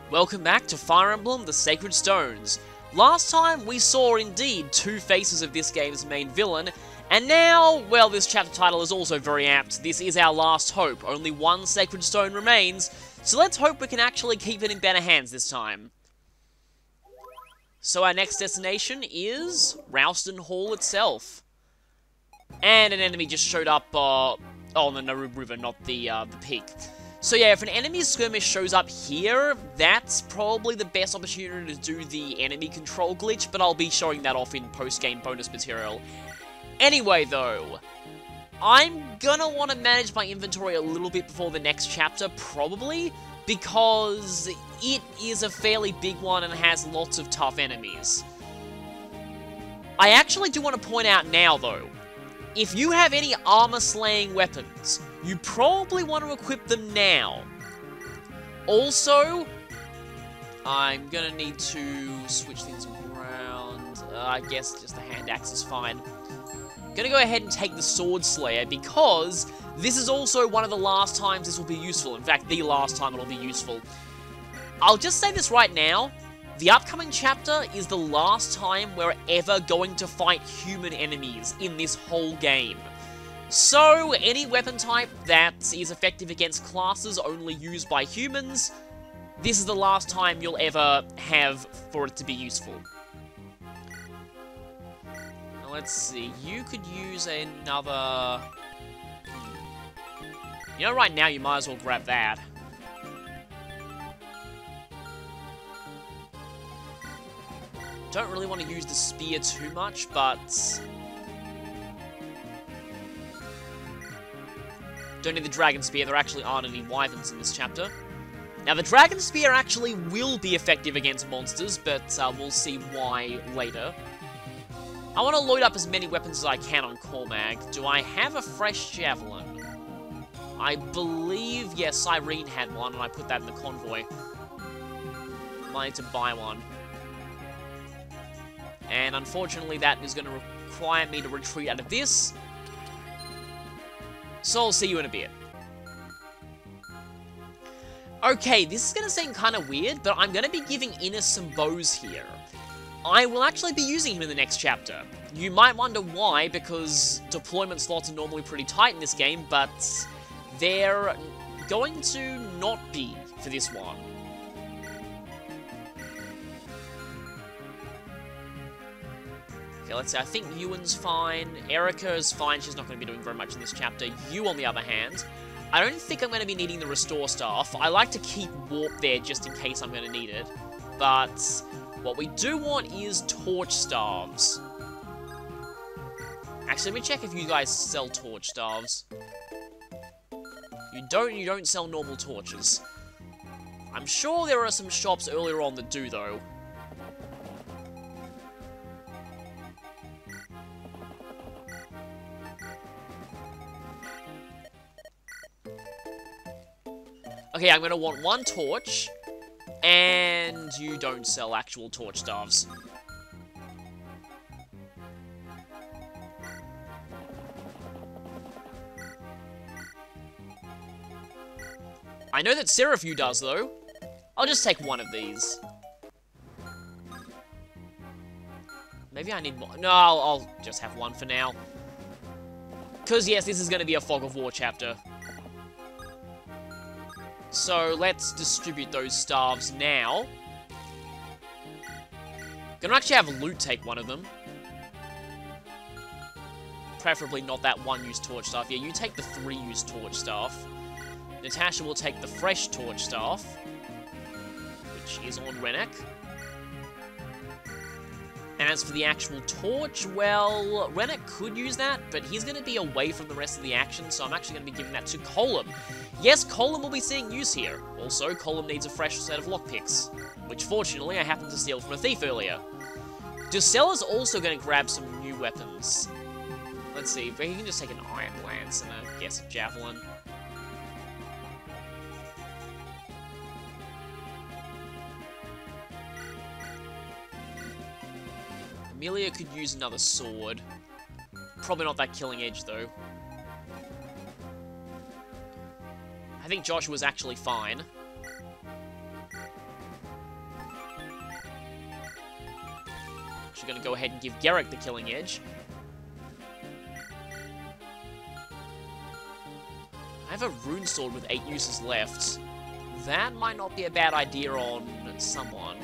Welcome back to Fire Emblem, the Sacred Stones. Last time we saw indeed two faces of this game's main villain, and now, well, this chapter title is also very apt. This is our last hope. Only one Sacred Stone remains, so let's hope we can actually keep it in better hands this time. So our next destination is Rausten Hall itself. And an enemy just showed up, on the Naru River, not the peak. So yeah, if an enemy skirmish shows up here, that's probably the best opportunity to do the enemy control glitch, but I'll be showing that off in post-game bonus material. Anyway though, I'm gonna want to manage my inventory a little bit before the next chapter, probably, because it is a fairly big one and has lots of tough enemies. I actually do want to point out now though, if you have any armor-slaying weapons, you probably want to equip them now. Also, I'm gonna need to switch things around. I guess just the hand axe is fine. I'm gonna go ahead and take the Sword Slayer because this is also one of the last times this will be useful. In fact, the last time it'll be useful. I'll just say this right now. The upcoming chapter is the last time we're ever going to fight human enemies in this whole game. So, any weapon type that is effective against classes only used by humans, this is the last time you'll ever have for it to be useful. Now, let's see, you could use another... You know, right now you might as well grab that. Don't really want to use the spear too much, but... Don't need the Dragon Spear, there actually aren't any wyverns in this chapter. Now, the Dragon Spear actually will be effective against monsters, but we'll see why later. I want to load up as many weapons as I can on Cormag. Do I have a fresh Javelin? I believe, yes, Irene had one, and I put that in the convoy. Might need to buy one. And unfortunately, that is going to require me to retreat out of this. So I'll see you in a bit. Okay, this is going to seem kind of weird, but I'm going to be giving Innes some bows here. I will actually be using him in the next chapter. You might wonder why, because deployment slots are normally pretty tight in this game, but they're going to not be for this one. Okay, let's see, I think Ewan's fine, Erica's fine, she's not going to be doing very much in this chapter. You, on the other hand, I don't think I'm going to be needing the Restore Staff. I like to keep Warp there just in case I'm going to need it. But what we do want is Torch Staves. Actually, let me check if you guys sell Torch Staves. You don't sell normal torches. I'm sure there are some shops earlier on that do, though. Okay, I'm going to want one torch, and you don't sell actual torch staves. I know that Seraphu does, though. I'll just take one of these. Maybe I need more. No, I'll just have one for now. Because, yes, this is going to be a Fog of War chapter. So, let's distribute those staves now. Gonna actually have Loot take one of them. Preferably not that one-use torch staff. Yeah, you take the 3-use torch staff. Natasha will take the fresh torch staff, which is on Rennek. And as for the actual torch, well, Rennek could use that, but he's going to be away from the rest of the action, so I'm actually going to be giving that to Colum. Yes, Colum will be seeing use here. Also, Colum needs a fresh set of lockpicks, which fortunately I happened to steal from a thief earlier. Ducella's also going to grab some new weapons. Let's see, he can just take an Iron Lance and I guess a Javelin. Amelia could use another sword. Probably not that killing edge, though. I think Joshua's actually fine. Actually going to go ahead and give Garrick the killing edge. I have a rune sword with 8 uses left. That might not be a bad idea on someone.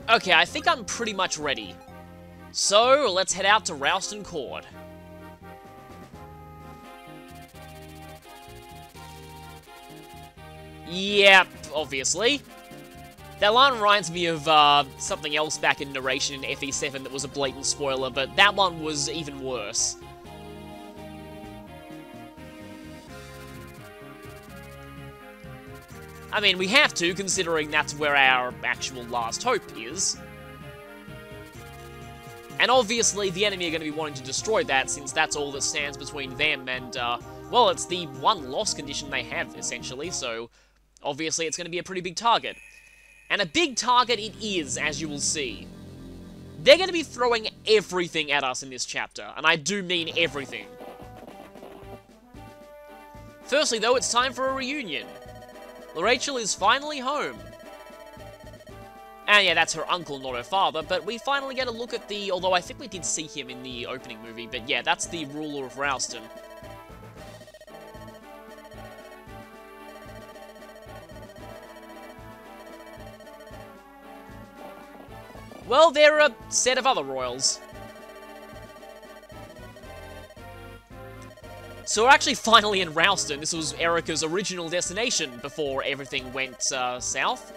Okay, I think I'm pretty much ready. So, let's head out to Rausten Court. Yep, obviously. That line reminds me of something else back in narration in FE7 that was a blatant spoiler, but that one was even worse. I mean, we have to, considering that's where our actual last hope is. And obviously, the enemy are going to be wanting to destroy that, since that's all that stands between them and, well, it's the one loss condition they have, essentially, so obviously it's going to be a pretty big target. And a big target it is, as you will see. They're going to be throwing everything at us in this chapter, and I do mean everything. Firstly, though, it's time for a reunion. Rachel is finally home. And yeah, that's her uncle, not her father, but we finally get a look at the... Although I think we did see him in the opening movie, but yeah, that's the ruler of Rausten. Well, there are a set of other royals. So we're actually finally in Rausten. This was Erica's original destination before everything went south.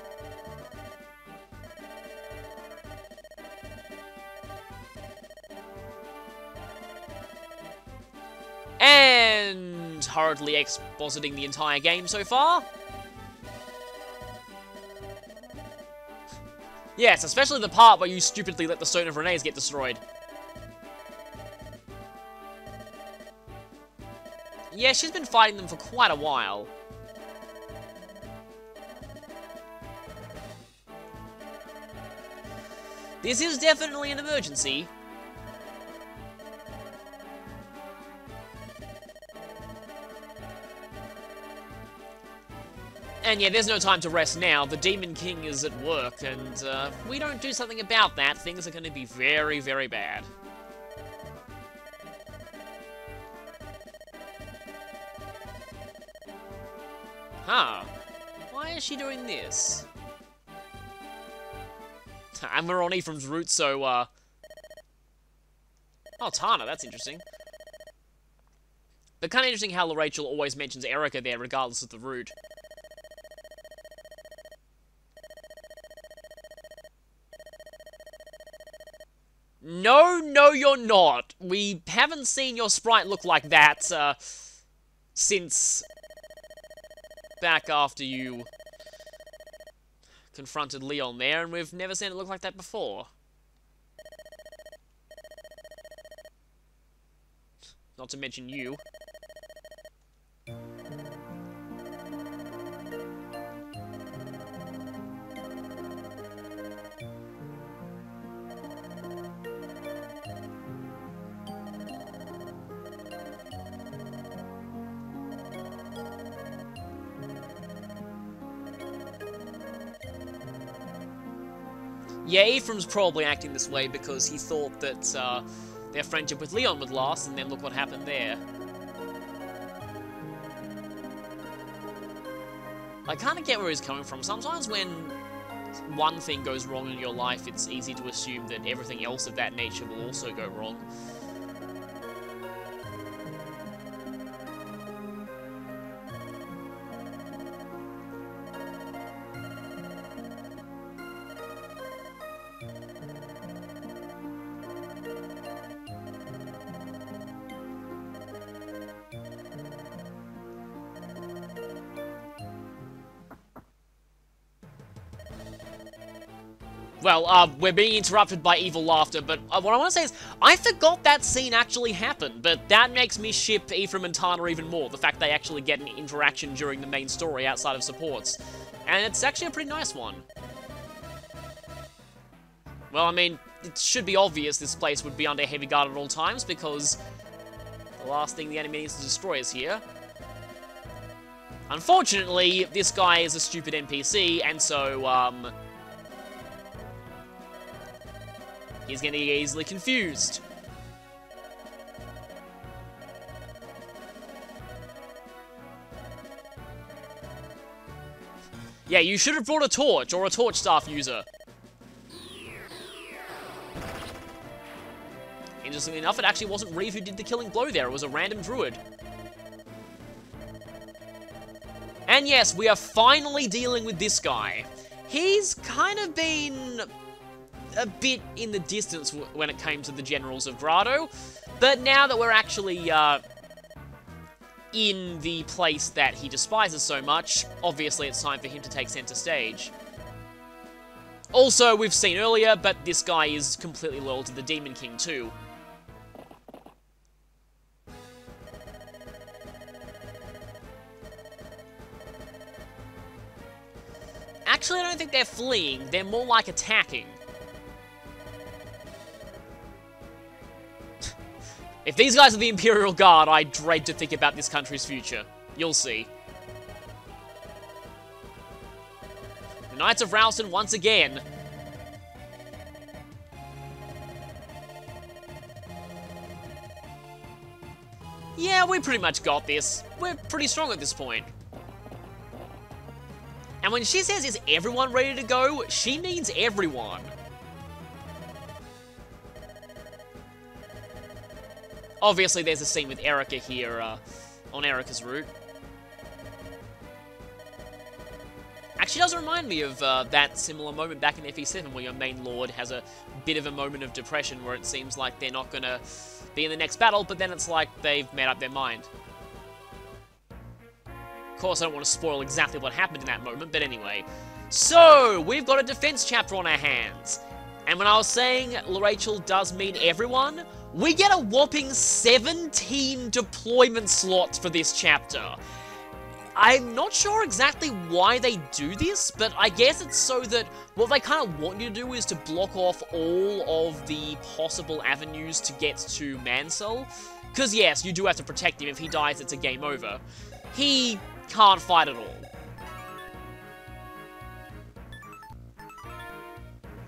And hurriedly expositing the entire game so far. Yes, especially the part where you stupidly let the Stone of Renes get destroyed. Yeah, she's been fighting them for quite a while. This is definitely an emergency. And yeah, there's no time to rest now. The Demon King is at work, and if we don't do something about that, things are going to be very, very bad. Huh. Why is she doing this? And we're on Ephraim's route, so, Oh, Tana, that's interesting. But kind of interesting how Rachel always mentions Erica there, regardless of the route. No, no, you're not. We haven't seen your sprite look like that, since back after you confronted Leon there, and we've never seen it look like that before. Not to mention you. Yeah, Ephraim's probably acting this way because he thought that their friendship with Leon would last, and then look what happened there. I kind of get where he's coming from. Sometimes when one thing goes wrong in your life, it's easy to assume that everything else of that nature will also go wrong. Well, we're being interrupted by evil laughter, but what I want to say is, I forgot that scene actually happened, but that makes me ship Ephraim and Tana even more, the fact they actually get an interaction during the main story outside of supports. And it's actually a pretty nice one. Well, I mean, it should be obvious this place would be under heavy guard at all times, because the last thing the enemy needs to destroy is here. Unfortunately, this guy is a stupid NPC, and so, He's going to get easily confused. Yeah, you should have brought a torch, or a torch staff user. Interestingly enough, it actually wasn't Reeve who did the killing blow there, it was a random druid. And yes, we are finally dealing with this guy. He's kind of been a bit in the distance when it came to the generals of Grotto, but now that we're actually in the place that he despises so much, obviously it's time for him to take center stage. Also, we've seen earlier, but this guy is completely loyal to the Demon King too. Actually, I don't think they're fleeing, they're more like attacking. If these guys are the Imperial Guard, I dread to think about this country's future. You'll see. The Knights of Rausten once again. Yeah, we pretty much got this. We're pretty strong at this point. And when she says, is everyone ready to go, she means everyone. Obviously, there's a scene with Erica here, on Erica's route. Actually does remind me of that similar moment back in FE7 where your main lord has a bit of a moment of depression where it seems like they're not gonna be in the next battle, but then it's like they've made up their mind. Of course, I don't want to spoil exactly what happened in that moment, but anyway. So, we've got a defense chapter on our hands. And when I was saying Rachel does mean everyone, we get a whopping 17 deployment slots for this chapter. I'm not sure exactly why they do this, but I guess it's so that what they kind of want you to do is to block off all of the possible avenues to get to Mansell. Because yes, you do have to protect him. If he dies, it's a game over. He can't fight at all.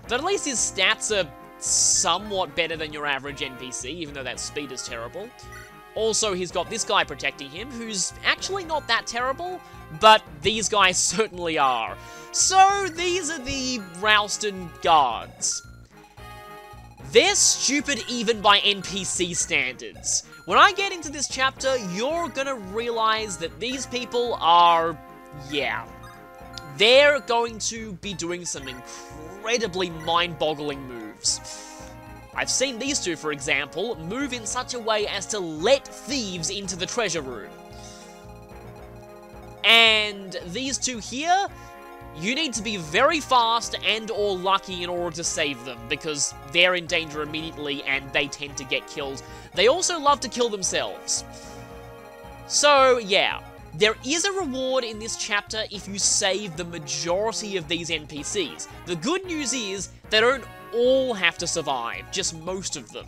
But at least his stats are somewhat better than your average NPC, even though that speed is terrible. Also, he's got this guy protecting him, who's actually not that terrible, but these guys certainly are. So, these are the Rausten guards. They're stupid even by NPC standards. When I get into this chapter, you're gonna realize that these people are, yeah, they're going to be doing some incredibly mind-boggling moves. I've seen these two, for example, move in such a way as to let thieves into the treasure room. And these two here, you need to be very fast and or lucky in order to save them, because they're in danger immediately and they tend to get killed. They also love to kill themselves. So, yeah. There is a reward in this chapter if you save the majority of these NPCs. The good news is, they don't all have to survive, just most of them.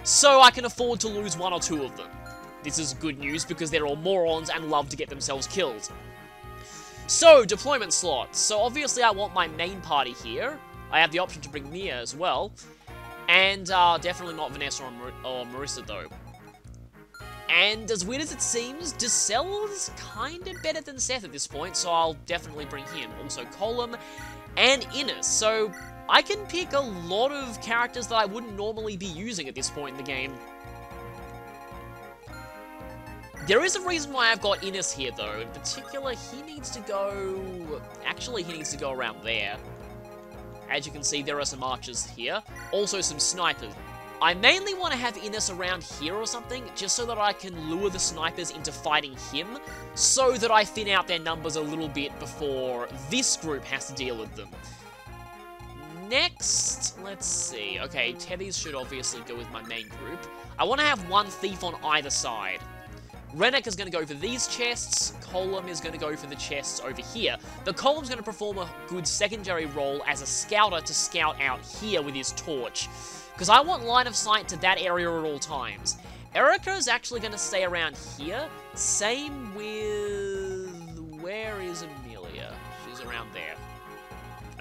So I can afford to lose one or two of them. This is good news because they're all morons and love to get themselves killed. So, deployment slots. So obviously I want my main party here. I have the option to bring Mia as well. And definitely not Vanessa or Marissa though. And as weird as it seems, Dacell is kind of better than Seth at this point, so I'll definitely bring him. Also Colum and Innes, so I can pick a lot of characters that I wouldn't normally be using at this point in the game. There is a reason why I've got Innes here though. In particular, he needs to go... Actually, he needs to go around there. As you can see, there are some archers here. Also some snipers. I mainly want to have Innes around here or something, just so that I can lure the snipers into fighting him, so that I thin out their numbers a little bit before this group has to deal with them. Next, let's see. Okay, Teddy's should obviously go with my main group. I want to have one thief on either side. Rennek is going to go for these chests, Colum is going to go for the chests over here. But Colum's going to perform a good secondary role as a scouter to scout out here with his torch. Because I want line of sight to that area at all times. Erica is actually going to stay around here. Same with... Where is Amelia? She's around there.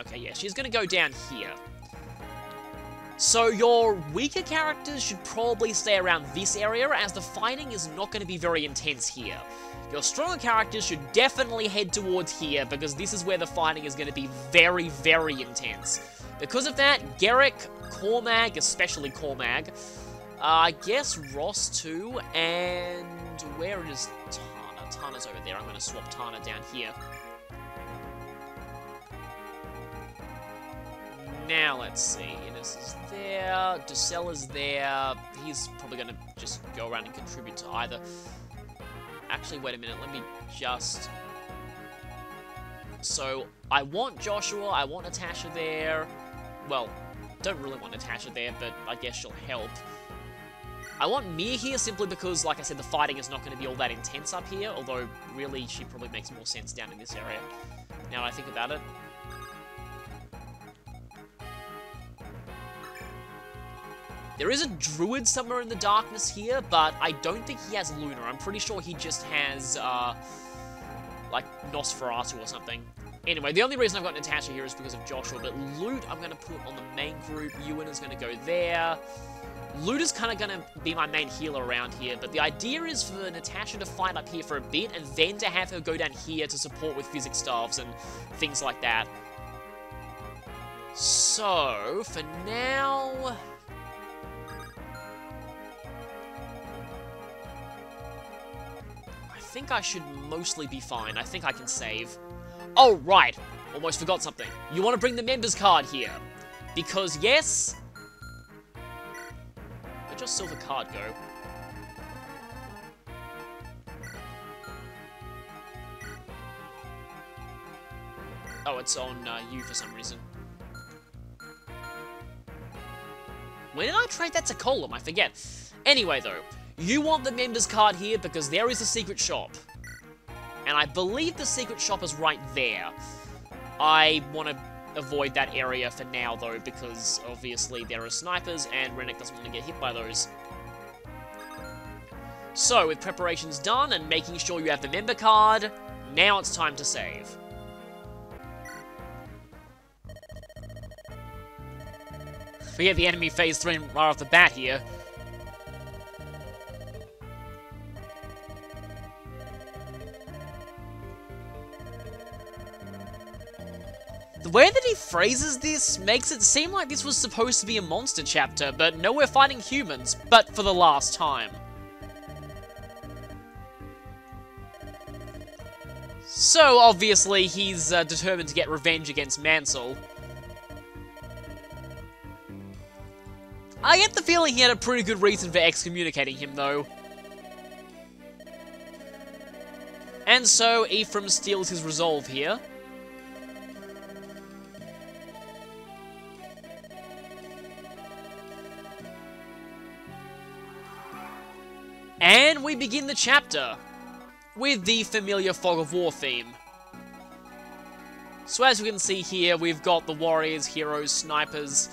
Okay, yeah, she's going to go down here. So your weaker characters should probably stay around this area, as the fighting is not going to be very intense here. Your stronger characters should definitely head towards here, because this is where the fighting is going to be very, very intense. Because of that, Garrick, Cormag, especially Cormag, I guess Ross too, and where is Tana? Tana's over there. I'm going to swap Tana down here. Now, let's see. Innes is there. Dussel is there. He's probably going to just go around and contribute to either. Actually, wait a minute. Let me just... So, I want Joshua. I want Natasha there. Well, don't really want Natasha there, but I guess she'll help. I want Mia here simply because, like I said, the fighting is not going to be all that intense up here. Although, really, she probably makes more sense down in this area. Now that I think about it. There is a druid somewhere in the darkness here, but I don't think he has Luna. I'm pretty sure he just has, like, Nosferatu or something. Anyway, the only reason I've got Natasha here is because of Joshua, but Loot I'm going to put on the main group. Ewan is going to go there. Loot is kind of going to be my main healer around here, but the idea is for Natasha to fight up here for a bit, and then to have her go down here to support with physics staffs and things like that. So, for now... I think I should mostly be fine. I think I can save. Oh, right. Almost forgot something. You want to bring the members card here. Because, yes... Where'd your silver card go? Oh, it's on you for some reason. When did I trade that to Colum? I forget. Anyway, though. You want the members card here because there is a secret shop. And I believe the secret shop is right there. I want to avoid that area for now, though, because obviously there are snipers and Rennick doesn't want to get hit by those. So, with preparations done and making sure you have the member card, now it's time to save. Forget the enemy phase 3 right off the bat here. The way that he phrases this makes it seem like this was supposed to be a monster chapter, but no, we're fighting humans, but for the last time. So, obviously, he's determined to get revenge against Mansell. I get the feeling he had a pretty good reason for excommunicating him, though. And so, Ephraim steals his resolve here. And we begin the chapter with the familiar Fog of War theme. So as you can see here, we've got the warriors, heroes, snipers.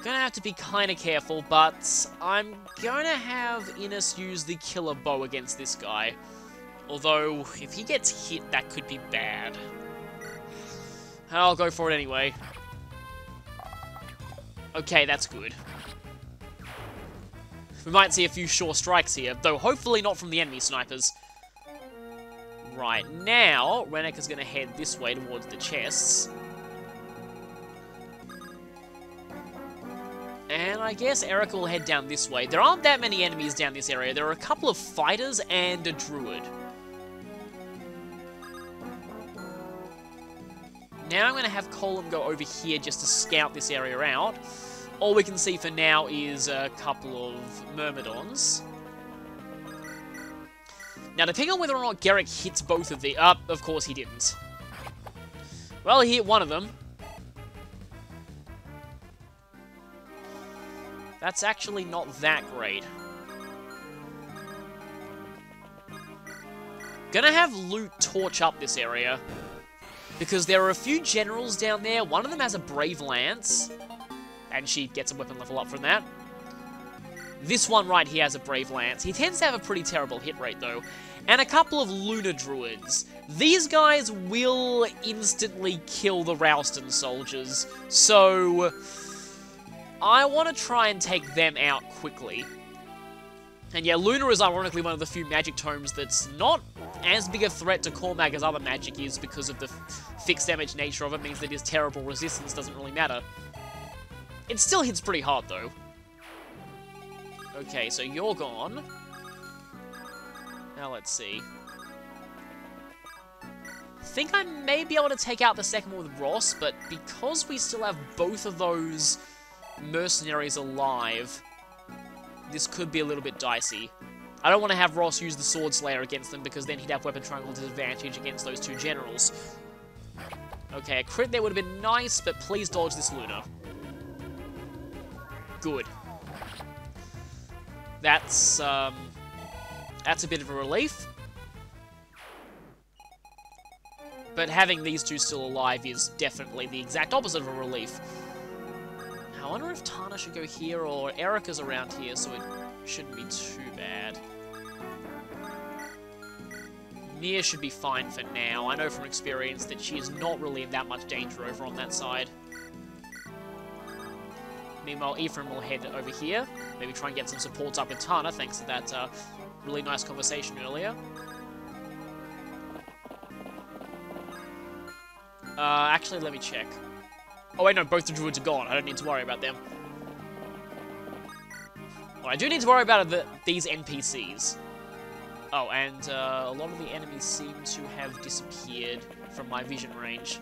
Gonna have to be kinda careful, but I'm gonna have Innes use the killer bow against this guy. Although, if he gets hit, that could be bad. I'll go for it anyway. Okay, that's good. We might see a few sure strikes here, though hopefully not from the enemy snipers. Right, now, Rennick is going to head this way towards the chests. And I guess Erica will head down this way. There aren't that many enemies down this area. There are a couple of fighters and a druid. Now I'm going to have Colum go over here just to scout this area out. All we can see for now is a couple of Myrmidons. Now, depending on whether or not Garrick hits both of the... of course he didn't. Well, he hit one of them. That's actually not that great. Gonna have Loot torch up this area. Because there are a few generals down there. One of them has a Brave Lance. And she gets a weapon level up from that. This one right here has a Brave Lance. He tends to have a pretty terrible hit rate, though. And a couple of Lunar Druids. These guys will instantly kill the Rausten soldiers. So, I want to try and take them out quickly. And yeah, Luna is ironically one of the few magic tomes that's not as big a threat to core mag as other magic is because of the fixed damage nature of it. Means that his terrible resistance doesn't really matter. It still hits pretty hard though. Okay, so you're gone. Now let's see. I think I may be able to take out the second one with Ross, but because we still have both of those mercenaries alive, this could be a little bit dicey. I don't want to have Ross use the Sword Slayer against them, because then he'd have Weapon Triangle disadvantage against those two generals. Okay, a crit there would have been nice, but please dodge this Luna. Good. That's a bit of a relief. But having these two still alive is definitely the exact opposite of a relief. I wonder if Tana should go here, or Erica's around here, so it shouldn't be too bad. Nia should be fine for now. I know from experience that she is not really in that much danger over on that side. Meanwhile, Ephraim will head over here. Maybe try and get some supports up with Tana, thanks to that really nice conversation earlier. Actually, let me check. Oh wait, no, both the druids are gone. I don't need to worry about them. What I do need to worry about are these NPCs. Oh, and a lot of the enemies seem to have disappeared from my vision range.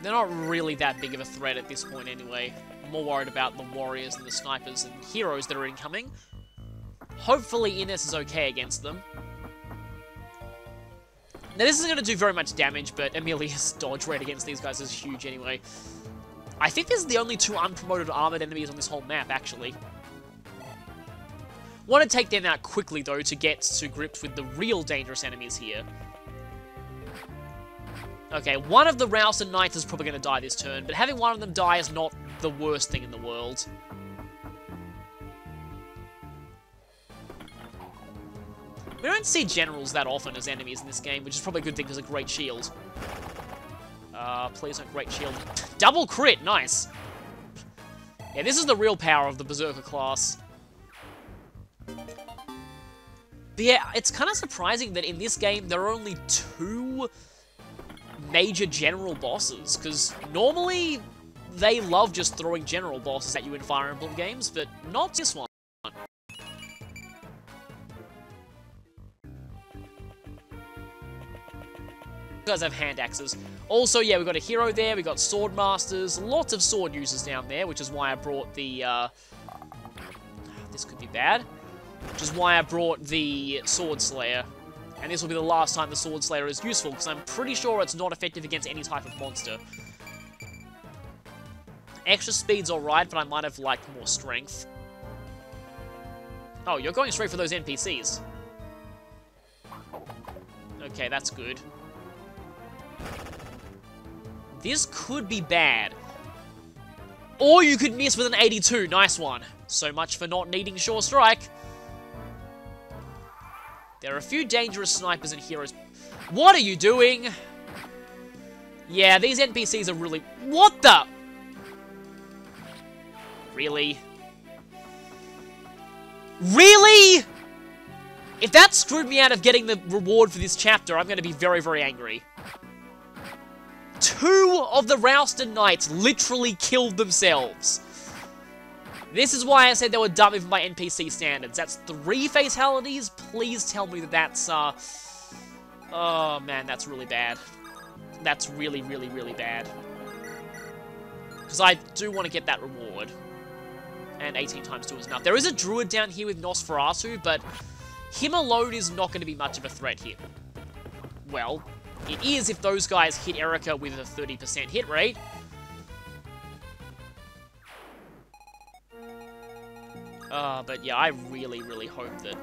They're not really that big of a threat at this point anyway. I'm more worried about the warriors and the snipers and heroes that are incoming. Hopefully Ines is okay against them. Now this isn't going to do very much damage, but Amelia's dodge rate against these guys is huge anyway. I think this is the only two unpromoted armored enemies on this whole map, actually. Want to take them out quickly, though, to get to grips with the real dangerous enemies here. Okay, one of the Rausten Knights is probably going to die this turn, but having one of them die is not the worst thing in the world. We don't see generals that often as enemies in this game, which is probably a good thing because of Great Shield. Please don't Great Shield. Double crit, nice. Yeah, this is the real power of the Berserker class. But yeah, it's kind of surprising that in this game there are only 2 major general bosses, because normally they love just throwing general bosses at you in Fire Emblem games, but not this one. You guys have hand axes. Also, yeah, we got a hero there, we got sword masters, lots of sword users down there, which is why I brought the, this could be bad. Which is why I brought the Sword Slayer. And this will be the last time the Sword Slayer is useful, because I'm pretty sure it's not effective against any type of monster. Extra speed's alright, but I might have liked more strength. Oh, you're going straight for those NPCs. Okay, that's good. This could be bad. Or you could miss with an 82. Nice one. So much for not needing Sure Strike. There are a few dangerous snipers and heroes. What are you doing? Yeah, these NPCs are really... What the? Really? Really? If that screwed me out of getting the reward for this chapter, I'm going to be very, very angry. 2 of the Rausten Knights literally killed themselves. This is why I said they were dumb even by NPC standards. That's 3 fatalities. Please tell me that that's, oh, man, that's really bad. That's really, really, really bad. Because I do want to get that reward. And 18 times 2 is enough. There is a druid down here with Nosferatu, but him alone is not going to be much of a threat here. Well, it is if those guys hit Erica with a 30% hit rate. But yeah, I really, really hope that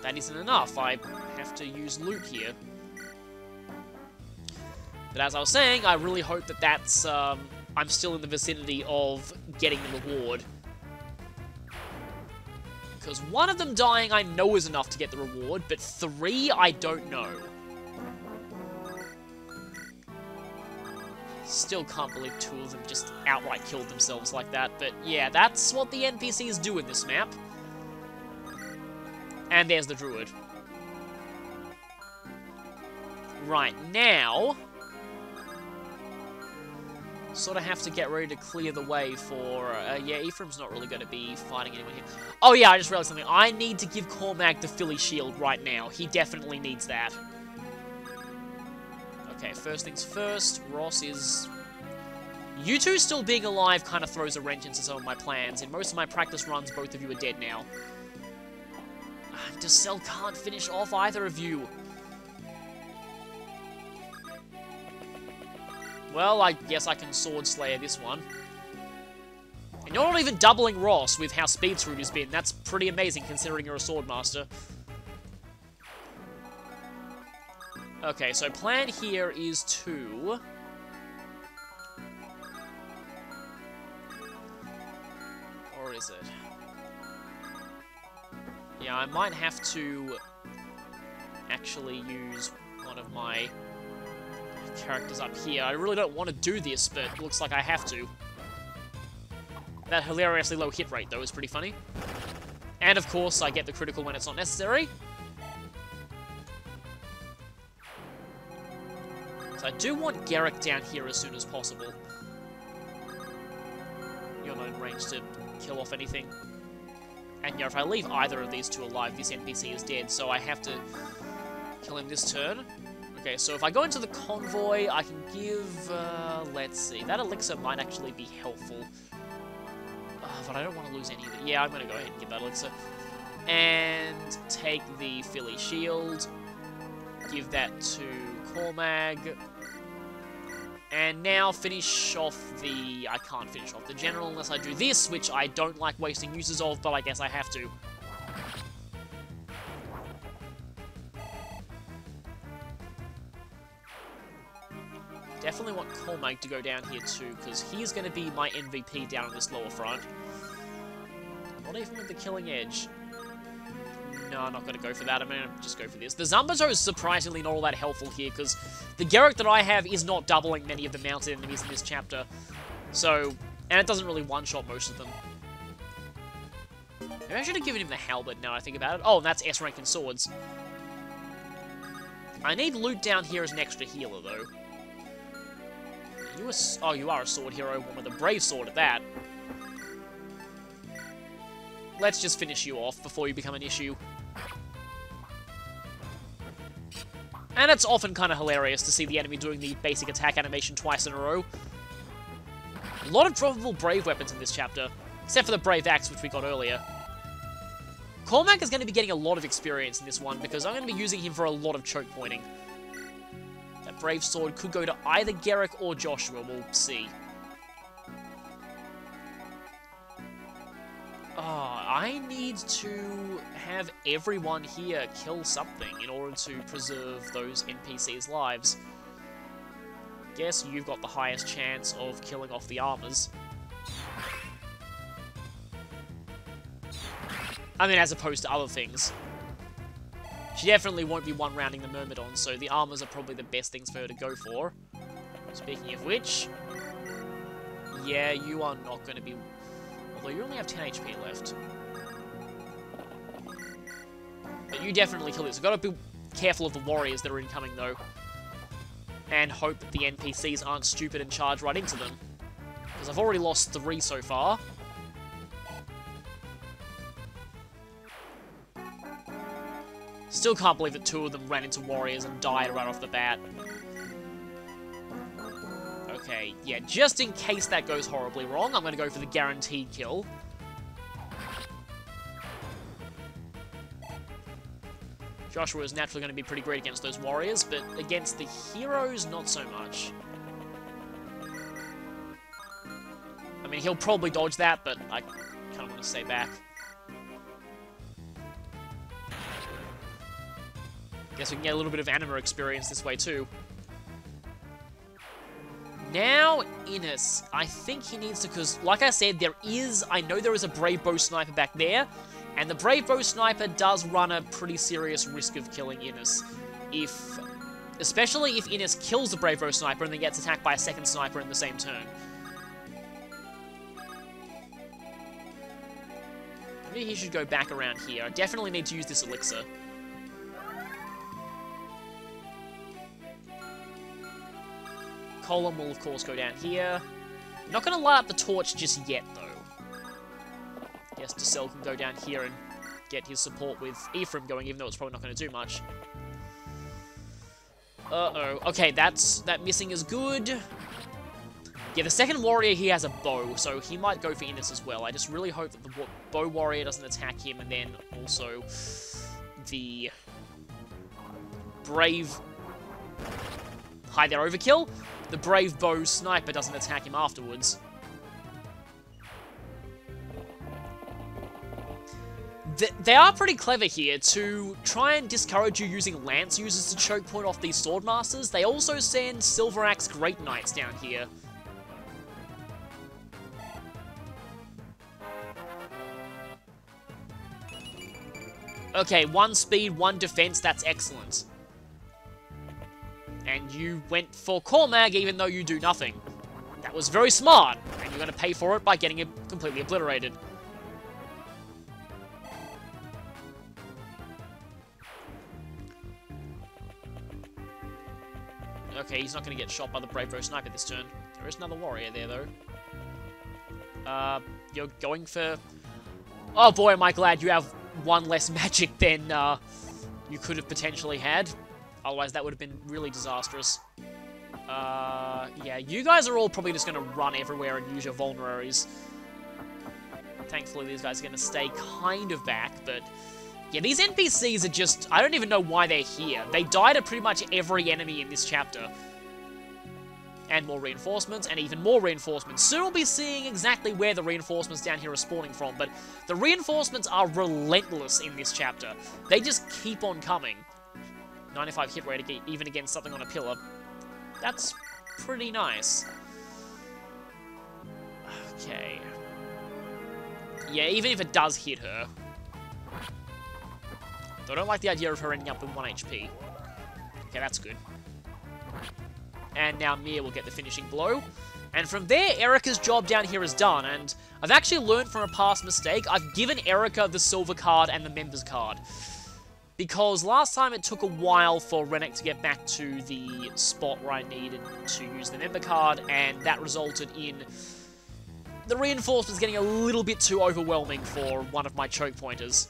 that isn't enough. I have to use loot here. But as I was saying, I really hope that that's, I'm still in the vicinity of getting the reward. Because one of them dying I know is enough to get the reward, but 3 I don't know. Still can't believe 2 of them just outright killed themselves like that, but yeah, that's what the NPCs do in this map. And there's the druid. Right, now... sort of have to get ready to clear the way for... yeah, Ephraim's not really going to be fighting anyone here. Oh yeah, I just realized something. I need to give Cormac the Philly shield right now. He definitely needs that. Okay, first things first, Ross is... You two still being alive kind of throws a wrench into some of my plans. In most of my practice runs, both of you are dead now. Descel can't finish off either of you. Well, I guess I can Sword Slayer this one. And you're not even doubling Ross with how speed screwed has been. That's pretty amazing considering you're a Swordmaster. Okay, so plan here is to... Or is it? Yeah, I might have to actually use one of my characters up here. I really don't want to do this, but it looks like I have to. That hilariously low hit rate, though, is pretty funny. And, of course, I get the critical when it's not necessary. So I do want Garrick down here as soon as possible. You're not in range to kill off anything. And, yeah, if I leave either of these two alive, this NPC is dead, so I have to kill him this turn. Okay, so if I go into the convoy, I can give, let's see, that elixir might actually be helpful. But I don't want to lose any of it. Yeah, I'm going to go ahead and give that elixir. And take the Philly shield, give that to Cormag, and now finish off the... I can't finish off the general unless I do this, which I don't like wasting uses of, but I guess I have to. Definitely want Cormac to go down here too, because he's going to be my MVP down on this lower front. Not even with the killing edge. No, I'm not going to go for that. I'm going to just go for this. The Zambato is surprisingly not all that helpful here, because the Garrick that I have is not doubling many of the mounted enemies in this chapter. So, and it doesn't really one-shot most of them. Maybe I should have given him the halberd now I think about it. Oh, and that's S-rank in swords. I need loot down here as an extra healer, though. Oh, you are a sword hero, one with a brave sword at that. Let's just finish you off before you become an issue. And it's often kind of hilarious to see the enemy doing the basic attack animation twice in a row. A lot of droppable brave weapons in this chapter, except for the brave axe, which we got earlier. Cormac is going to be getting a lot of experience in this one, because I'm going to be using him for a lot of choke pointing. That brave sword could go to either Garrick or Joshua, we'll see. I need to have everyone here kill something in order to preserve those NPCs' lives. Guess you've got the highest chance of killing off the armors. I mean, as opposed to other things. She definitely won't be one-rounding the Myrmidon, so the armors are probably the best things for her to go for. Speaking of which... yeah, you are not going to be... although you only have 10 HP left. But you definitely kill this. You've got to be careful of the warriors that are incoming, though. And hope that the NPCs aren't stupid and charge right into them. Because I've already lost 3 so far. Still can't believe that 2 of them ran into warriors and died right off the bat. Okay, yeah, just in case that goes horribly wrong, I'm going to go for the guaranteed kill. Joshua is naturally going to be pretty great against those warriors, but against the heroes, not so much. I mean, he'll probably dodge that, but I kind of want to stay back. Guess we can get a little bit of anima experience this way, too. Now, Innes, I think he needs to, because, like I said, I know there is a Brave Bow Sniper back there, And the Brave Bow Sniper does run a pretty serious risk of killing Innes. Especially if Innes kills the Brave Bow Sniper and then gets attacked by a second sniper in the same turn. Maybe he should go back around here. I definitely need to use this elixir. Column will, of course, go down here. I'm not going to light up the torch just yet, though. Yes, Decel can go down here and get his support with Ephraim going, even though it's probably not going to do much. Uh-oh. Okay, that missing is good. Yeah, the second warrior here has a bow, so he might go for Innes as well. I just really hope that the bow warrior doesn't attack him, and then also the brave... Hi there, overkill. The brave bow sniper doesn't attack him afterwards. They are pretty clever here to try and discourage you using lance users to choke point off these swordmasters. They also send Silver Axe Great Knights down here. Okay, 1 speed, 1 defense, that's excellent. And you went for Cormag even though you do nothing. That was very smart, and you're going to pay for it by getting it completely obliterated. Okay, he's not going to get shot by the Brave Bow Sniper this turn. There is another warrior there, though. You're going for... Oh boy, am I glad you have 1 less magic than you could have potentially had. Otherwise, that would have been really disastrous. Yeah, you guys are all probably just going to run everywhere and use your vulneraries. Thankfully, these guys are going to stay kind of back, but... Yeah, these NPCs are just... I don't even know why they're here. They die to pretty much every enemy in this chapter. And more reinforcements, and even more reinforcements. Soon we'll be seeing exactly where the reinforcements down here are spawning from, but the reinforcements are relentless in this chapter. They just keep on coming. 95 hit rate even against something on a pillar. That's pretty nice. Okay. Yeah, even if it does hit her... Though I don't like the idea of her ending up with 1 HP. Okay, that's good. And now Mia will get the finishing blow. And from there, Erica's job down here is done. And I've actually learned from a past mistake. I've given Erica the silver card and the members card. Because last time it took a while for Rennek to get back to the spot where I needed to use the member card. And that resulted in the reinforcements getting a little bit too overwhelming for one of my choke pointers.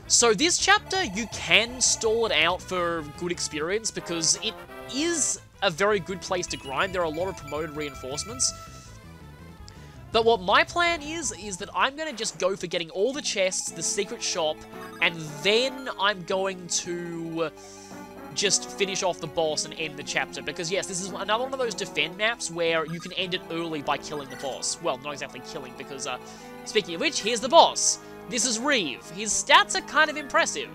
So this chapter, you can stall it out for good experience because it is a very good place to grind. There are a lot of promoted reinforcements. But what my plan is that I'm going to just go for getting all the chests, the secret shop, and then I'm going to just finish off the boss and end the chapter. Because yes, this is another one of those defend maps where you can end it early by killing the boss. Well, not exactly killing because, speaking of which, here's the boss. This is Reeve. His stats are kind of impressive.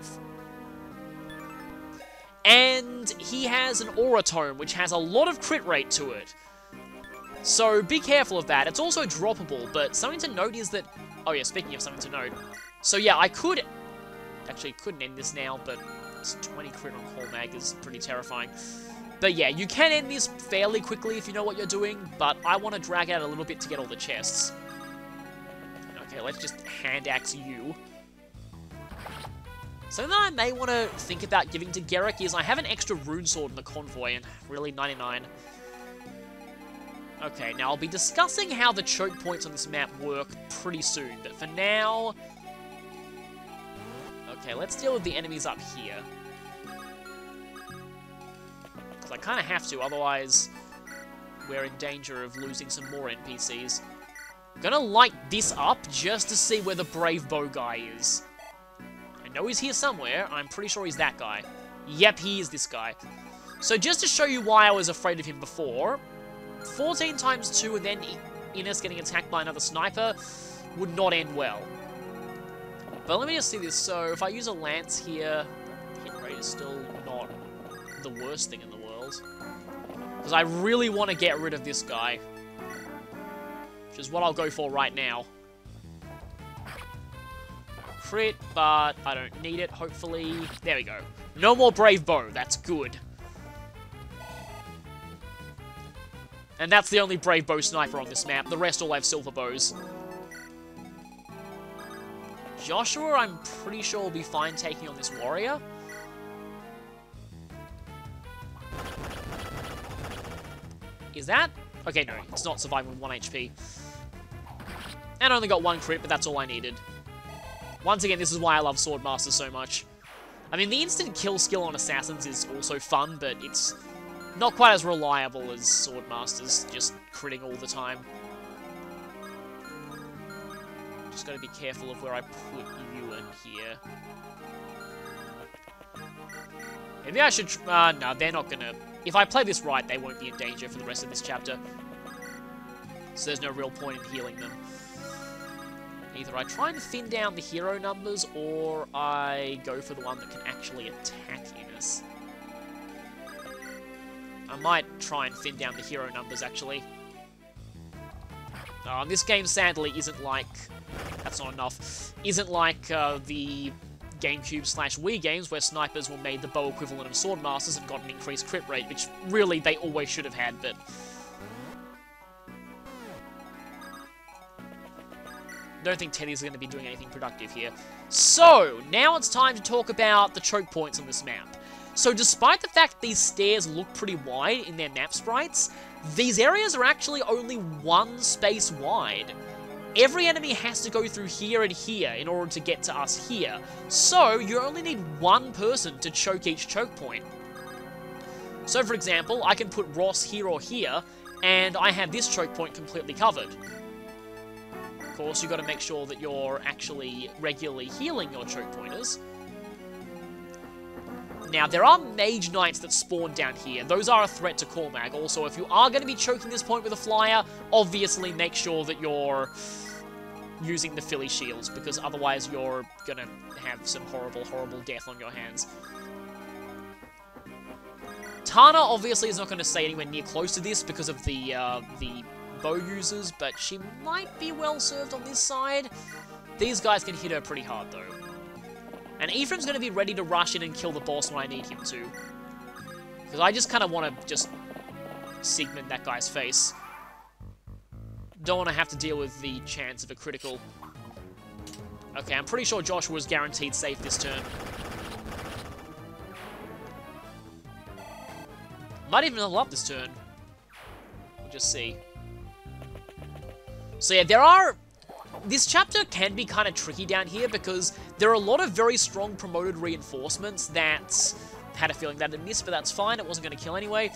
And he has an Aura Tome, which has a lot of crit rate to it. So be careful of that. It's also droppable, but something to note is that... Oh yeah, speaking of something to note. So yeah, I could... Actually, couldn't end this now, but it's 20 crit on Cormag is pretty terrifying. But yeah, you can end this fairly quickly if you know what you're doing, but I want to drag out a little bit to get all the chests. Okay, let's just hand axe you. Something that I may want to think about giving to Garrick is I have an extra rune sword in the convoy, and really 99. Okay, now I'll be discussing how the choke points on this map work pretty soon, but for now... Okay, let's deal with the enemies up here. Because I kind of have to, otherwise we're in danger of losing some more NPCs. I'm gonna light this up just to see where the brave bow guy is. I know he's here somewhere. I'm pretty sure he's that guy. Yep, he is this guy. So just to show you why I was afraid of him before, 14 times 2 and then Innes getting attacked by another sniper would not end well. But let me just see this. So if I use a lance here, hit rate is still not the worst thing in the world. Because I really want to get rid of this guy. Which is what I'll go for right now. crit, but I don't need it, hopefully. There we go. No more Brave Bow, that's good. And that's the only Brave Bow sniper on this map. The rest all have silver bows. Joshua, I'm pretty sure will be fine taking on this warrior. Is that? Okay, no, it's not surviving with 1 HP. And I only got 1 crit, but that's all I needed. Once again, this is why I love Swordmasters so much. I mean, the instant kill skill on Assassins is also fun, but it's not quite as reliable as Swordmasters, just critting all the time. Just gotta be careful of where I put you in here. Maybe I should... no, they're not gonna... If I play this right, they won't be in danger for the rest of this chapter. So there's no real point in healing them. Either I try and thin down the hero numbers, or I go for the one that can actually attack Innes. I might try and thin down the hero numbers, actually. This game, sadly, isn't like... That's not enough. Isn't like the GameCube/Wii games, where snipers were made the bow equivalent of Swordmasters and got an increased crit rate, which really they always should have had, but... Don't think Teddy's going to be doing anything productive here. So, now it's time to talk about the choke points on this map. So despite the fact these stairs look pretty wide in their map sprites, these areas are actually only 1 space wide. Every enemy has to go through here and here in order to get to us here. So, you only need 1 person to choke each choke point. So for example, I can put Ross here or here, and I have this choke point completely covered. Of course, you've got to make sure that you're actually regularly healing your choke pointers. Now, there are Mage Knights that spawn down here. Those are a threat to Cormag. Also, if you are going to be choking this point with a flyer, obviously make sure that you're using the Philly shields, because otherwise you're going to have some horrible, horrible death on your hands. Tana obviously is not going to stay anywhere near close to this because of the bow users, but she might be well served on this side. These guys can hit her pretty hard, though. And Ephraim's going to be ready to rush in and kill the boss when I need him to. Because I just kind of want to just segment that guy's face. Don't want to have to deal with the chance of a critical. Okay, I'm pretty sure Joshua's guaranteed safe this turn. Might even level up this turn. We'll just see. So yeah, there are... This chapter can be kind of tricky down here because there are a lot of very strong promoted reinforcements that... Had a feeling that I'd miss, but that's fine. It wasn't going to kill anyway.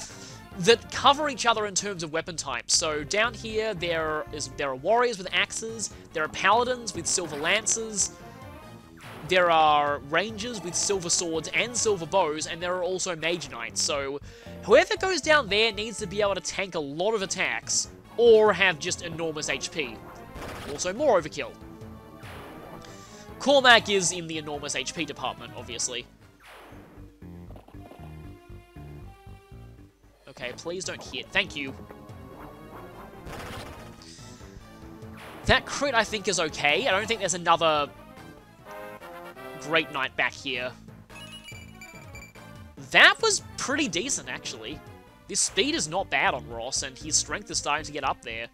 That cover each other in terms of weapon types. So down here, there are warriors with axes. There are paladins with silver lances. There are rangers with silver swords and silver bows, and there are also mage knights. So whoever goes down there needs to be able to tank a lot of attacks or have just enormous HP. Also more overkill. Cormac is in the enormous HP department, obviously. Okay, please don't hit. Thank you. That crit, I think, is okay. I don't think there's another Great Knight back here. That was pretty decent, actually. This speed is not bad on Ross, and his strength is starting to get up there.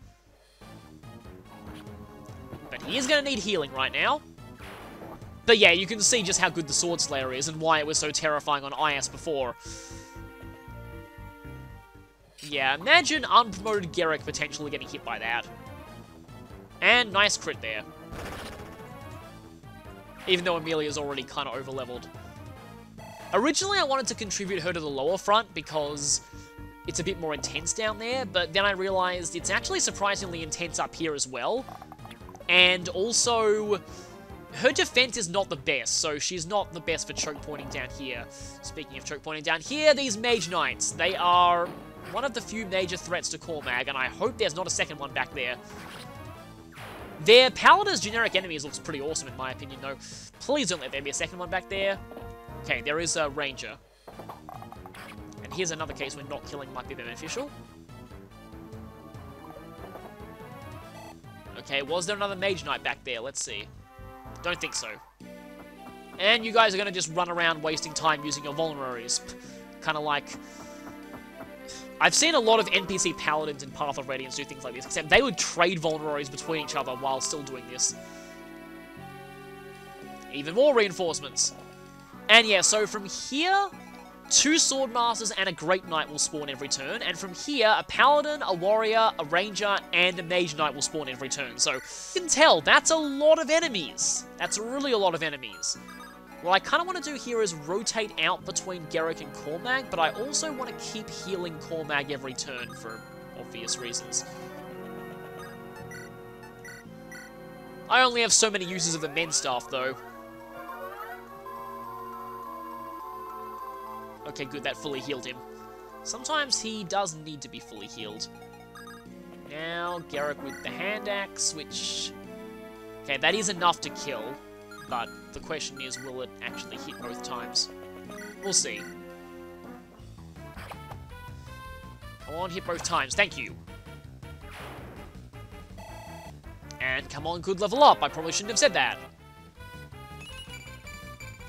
But he is going to need healing right now. But yeah, you can see just how good the Sword Slayer is and why it was so terrifying on IS before. Yeah, imagine unpromoted Garrick potentially getting hit by that. And nice crit there. Even though Amelia's already kind of over-leveled. Originally, I wanted to contribute her to the lower front because it's a bit more intense down there, but then I realized it's actually surprisingly intense up here as well. And also, her defense is not the best, so she's not the best for choke pointing down here. Speaking of choke pointing down here, these Mage Knights, they are one of the few major threats to Cormag, and I hope there's not a second one back there. Their Paladin's generic enemies looks pretty awesome in my opinion, though. Please don't let there be a second one back there. Okay, there is a Ranger. And here's another case where not killing might be beneficial. Okay, was there another Mage Knight back there? Let's see. Don't think so. And you guys are going to just run around wasting time using your vulneraries. Kind of like... I've seen a lot of NPC paladins in Path of Radiance do things like this, except they would trade vulneraries between each other while still doing this. Even more reinforcements. And yeah, so from here, 2 Swordmasters and a Great Knight will spawn every turn, and from here, a Paladin, a Warrior, a Ranger, and a Mage Knight will spawn every turn. So, you can tell, that's a lot of enemies. That's really a lot of enemies. What I kind of want to do here is rotate out between Garrick and Cormag, but I also want to keep healing Cormag every turn for obvious reasons. I only have so many uses of the Men Staff, though. Okay, good, that fully healed him. Sometimes he does need to be fully healed. Now, Garrick with the Hand Axe, which... Okay, that is enough to kill, but the question is, will it actually hit both times? We'll see. Come on, hit both times, thank you. And come on, good level up, I probably shouldn't have said that.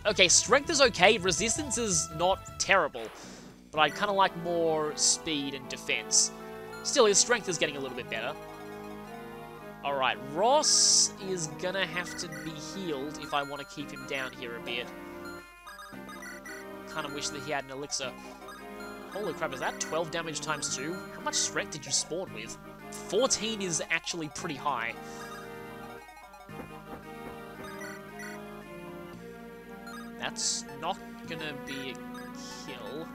Okay, strength is okay, resistance is not terrible, but I'd kind of like more speed and defense. Still, his strength is getting a little bit better. Alright, Ross is gonna have to be healed if I want to keep him down here a bit. Kind of wish that he had an elixir. Holy crap, is that 12 damage times 2? How much strength did you spawn with? 14 is actually pretty high. That's not gonna be a kill.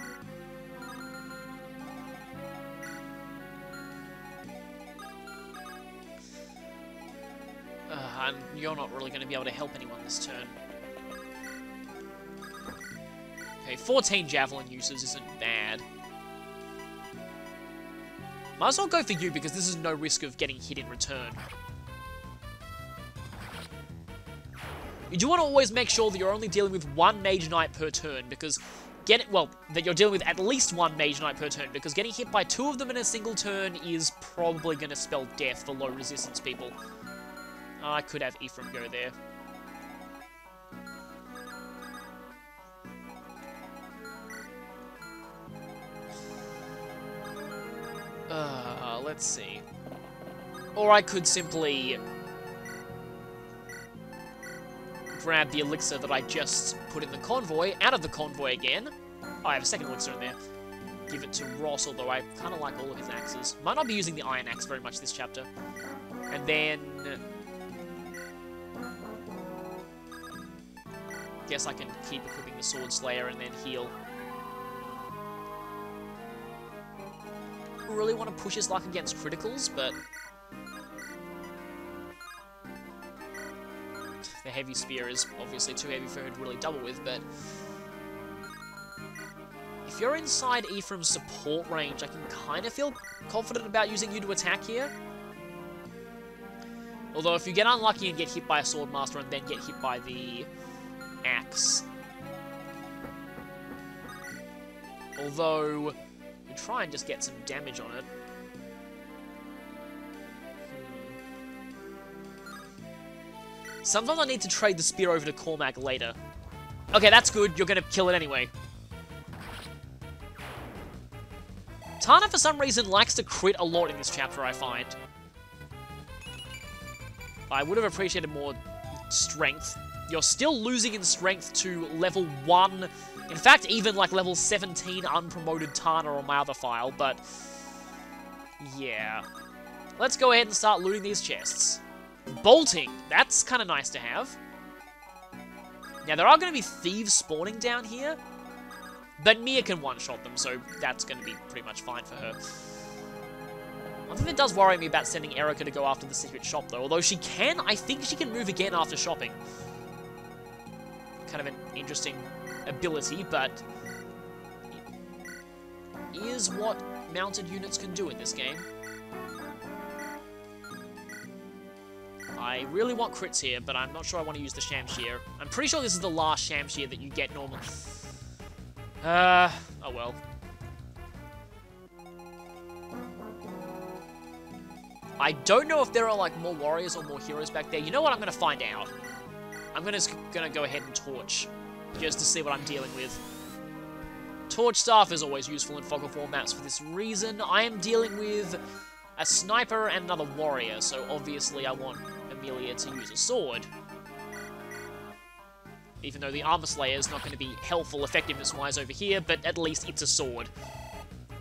And you're not really gonna be able to help anyone this turn. Okay, 14 Javelin uses isn't bad. Might as well go for you because this is no risk of getting hit in return. You do want to always make sure that you're only dealing with 1 Mage Knight per turn, because that you're dealing with at least 1 Mage Knight per turn, because getting hit by 2 of them in a single turn is probably going to spell death for low resistance people. I could have Ephraim go there. Let's see. Or I could simply grab the elixir that I just put in the convoy, out of the convoy again. Oh, I have a second elixir in there. Give it to Ross, although I kind of like all of his axes. Might not be using the Iron Axe very much this chapter. And then... guess I can keep equipping the Sword Slayer and then heal. I really want to push his luck against criticals, but... the Heavy Spear is obviously too heavy for her to really double with, but... if you're inside Ephraim's support range, I can kind of feel confident about using you to attack here. Although if you get unlucky and get hit by a Swordmaster and then get hit by the axe... although, you try and just get some damage on it. Sometimes I need to trade the spear over to Cormac later. Okay, that's good. You're going to kill it anyway. Tana, for some reason, likes to crit a lot in this chapter, I find. I would have appreciated more strength. You're still losing in strength to level 1. In fact, even like level 17 unpromoted Tana on my other file, but... yeah. Let's go ahead and start looting these chests. Bolting, that's kind of nice to have. Now, there are going to be thieves spawning down here, but Mia can one-shot them, so that's going to be pretty much fine for her. One thing that does worry me about sending Erica to go after the secret shop, though, although she can, I think she can move again after shopping. Kind of an interesting ability, but it is what mounted units can do in this game. I really want crits here, but I'm not sure I want to use the Shamshir. I'm pretty sure this is the last Shamshir that you get normally. Oh well. I don't know if there are, like, more warriors or more heroes back there. You know what? I'm going to find out. I'm gonna go ahead and torch, just to see what I'm dealing with. Torch staff is always useful in Fog of War maps for this reason. I am dealing with a sniper and another warrior, so obviously I want Amelia to use a sword. Even though the Armor Slayer is not going to be helpful effectiveness-wise over here, but at least it's a sword.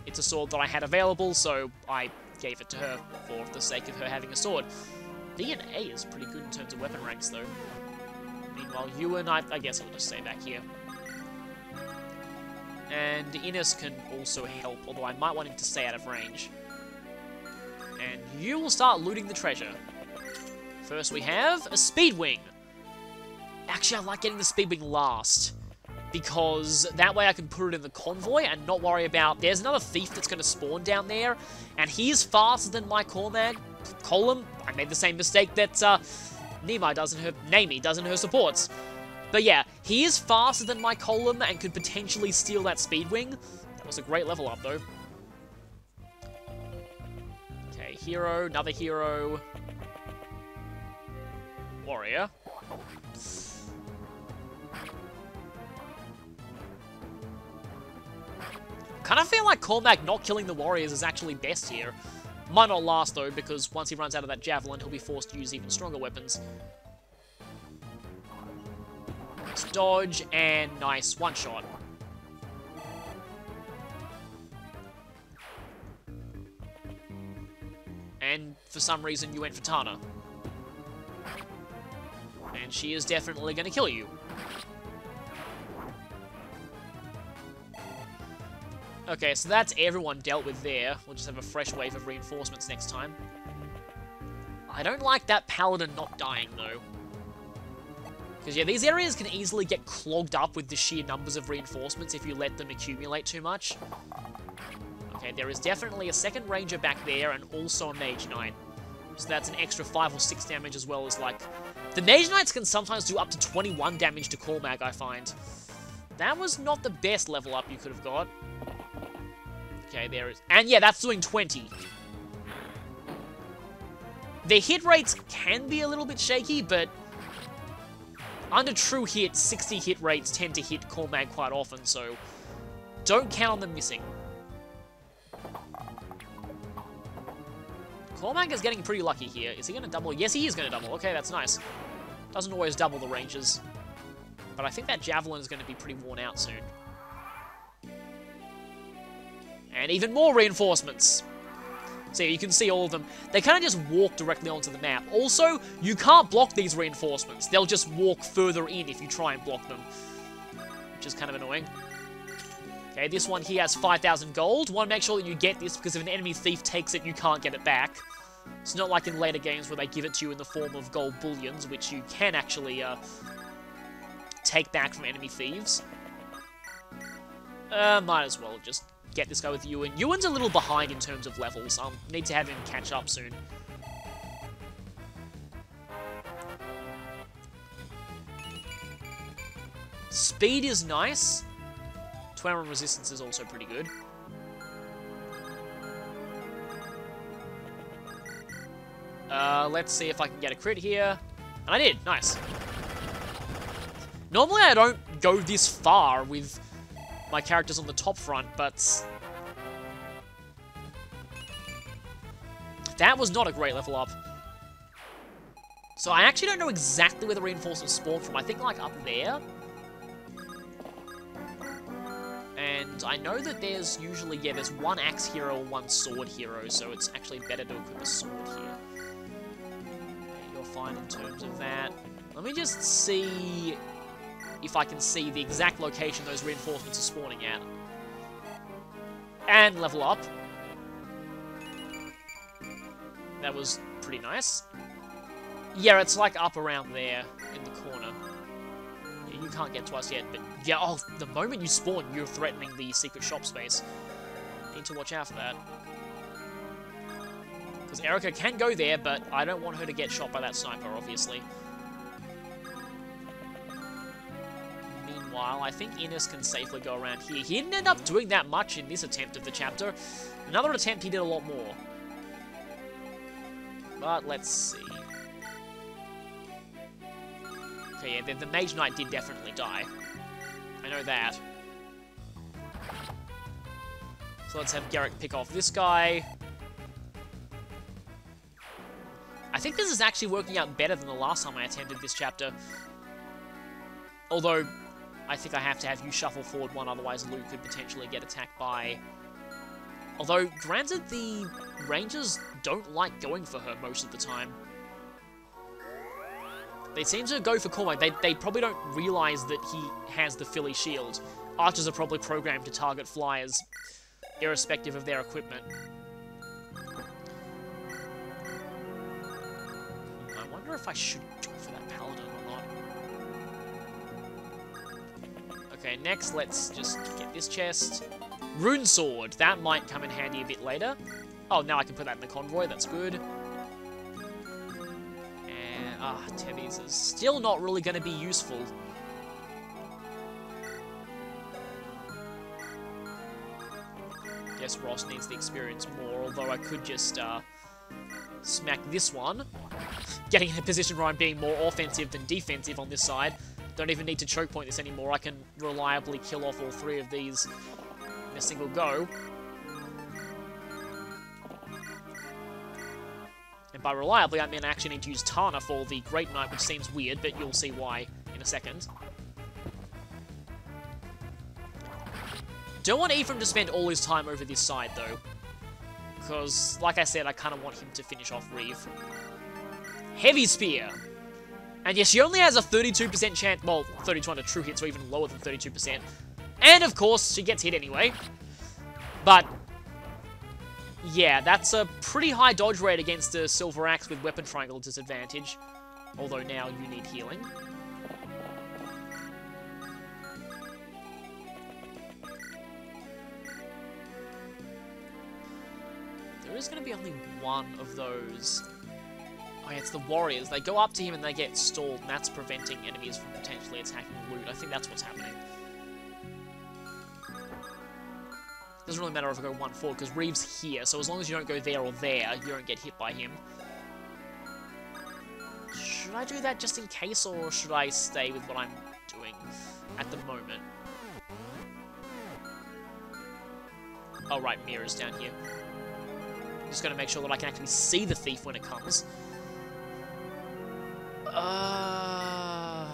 It's a sword that I had available, so I gave it to her for the sake of her having a sword. D and A is pretty good in terms of weapon ranks, though. Meanwhile, Ewan, I guess I'll just stay back here. And Innes can also help, although I might want him to stay out of range. And you will start looting the treasure. First we have a Speedwing. Actually, I like getting the Speedwing last, because that way I can put it in the convoy and not worry about... There's another thief that's going to spawn down there, and he's faster than my column. I made the same mistake that Naomi does in her supports. But yeah, he is faster than my column and could potentially steal that Speedwing. That was a great level up, though. Okay, hero, another hero. Warrior. Kind of feel like Cormac not killing the warriors is actually best here. Might not last, though, because once he runs out of that javelin, he'll be forced to use even stronger weapons. Nice dodge, and nice one-shot. And for some reason, you went for Tana. And she is definitely going to kill you. Okay, so that's everyone dealt with there. We'll just have a fresh wave of reinforcements next time. I don't like that paladin not dying, though. Because, yeah, these areas can easily get clogged up with the sheer numbers of reinforcements if you let them accumulate too much. Okay, there is definitely a second ranger back there and also a mage knight. So that's an extra 5 or 6 damage as well as, like... The mage knights can sometimes do up to 21 damage to Cormac, I find. That was not the best level up you could have got. Okay, there is... And yeah, that's doing 20. Their hit rates can be a little bit shaky, but... Under true hit, 60 hit rates tend to hit Cormac quite often, so... Don't count on them missing. Cormac is getting pretty lucky here. Is he going to double? Yes, he is going to double. Okay, that's nice. Doesn't always double the ranges. But I think that javelin is going to be pretty worn out soon. And even more reinforcements. So you can see all of them. They kind of just walk directly onto the map. Also, you can't block these reinforcements. They'll just walk further in if you try and block them. Which is kind of annoying. Okay, this one here has 5,000 gold. Want to make sure that you get this, because if an enemy thief takes it, you can't get it back. It's not like in later games where they give it to you in the form of gold bullions, which you can actually take back from enemy thieves. Might as well just get this guy with Ewan. Ewan's a little behind in terms of levels. Need to have him catch up soon. Speed is nice. 21 resistance is also pretty good. Let's see if I can get a crit here. And I did. Nice. Normally I don't go this far with my characters on the top front, but... That was not a great level up. So I actually don't know exactly where the reinforcements spawn from. I think, like, up there. And I know that there's usually, yeah, there's one axe hero or one sword hero, so it's actually better to equip a sword here. Okay, you're fine in terms of that. Let me just see if I can see the exact location those reinforcements are spawning at. And level up. That was pretty nice. Yeah, it's like up around there in the corner. Yeah, you can't get to us yet, but yeah, oh, the moment you spawn, you're threatening the secret shop space. Need to watch out for that. Because Erica can go there, but I don't want her to get shot by that sniper, obviously. Meanwhile, I think Innes can safely go around here. He didn't end up doing that much in this attempt of the chapter. Another attempt, he did a lot more. But let's see. Okay, yeah, the Mage Knight did definitely die. I know that. So let's have Garrick pick off this guy. I think this is actually working out better than the last time I attempted this chapter. Although, I think I have to have you shuffle forward one, otherwise Luke could potentially get attacked by... Although, granted, the Rangers don't like going for her most of the time. They seem to go for Cormac. They probably don't realise that he has the Philly shield. Archers are probably programmed to target flyers, irrespective of their equipment. I wonder if I should go for that Paladin or not. Okay, next let's just get this chest. Rune Sword. That might come in handy a bit later. Oh, now I can put that in the convoy. That's good. And, Tebbies is still not really going to be useful. Guess Ross needs the experience more, although I could just, smack this one. Getting in a position where I'm being more offensive than defensive on this side. Don't even need to choke point this anymore. I can reliably kill off all three of these in a single go. And by reliably, I mean I actually need to use Tana for the Great Knight, which seems weird, but you'll see why in a second. Don't want Ephraim to spend all his time over this side, though. Because, like I said, I kind of want him to finish off Reeve. Heavy Spear! And yes, she only has a 32% chance, well, 32 on a true hit, so even lower than 32%. And, of course, she gets hit anyway. But, yeah, that's a pretty high dodge rate against a Silver Axe with Weapon Triangle disadvantage. Although now you need healing. There is going to be only one of those. Oh yeah, it's the warriors. They go up to him and they get stalled, and that's preventing enemies from potentially attacking Loot. I think that's what's happening. Doesn't really matter if I go one forward, because Reeve's here, so as long as you don't go there or there, you don't get hit by him. Should I do that just in case, or should I stay with what I'm doing at the moment? Oh right, Mira's down here. Just gotta make sure that I can actually see the thief when it comes. I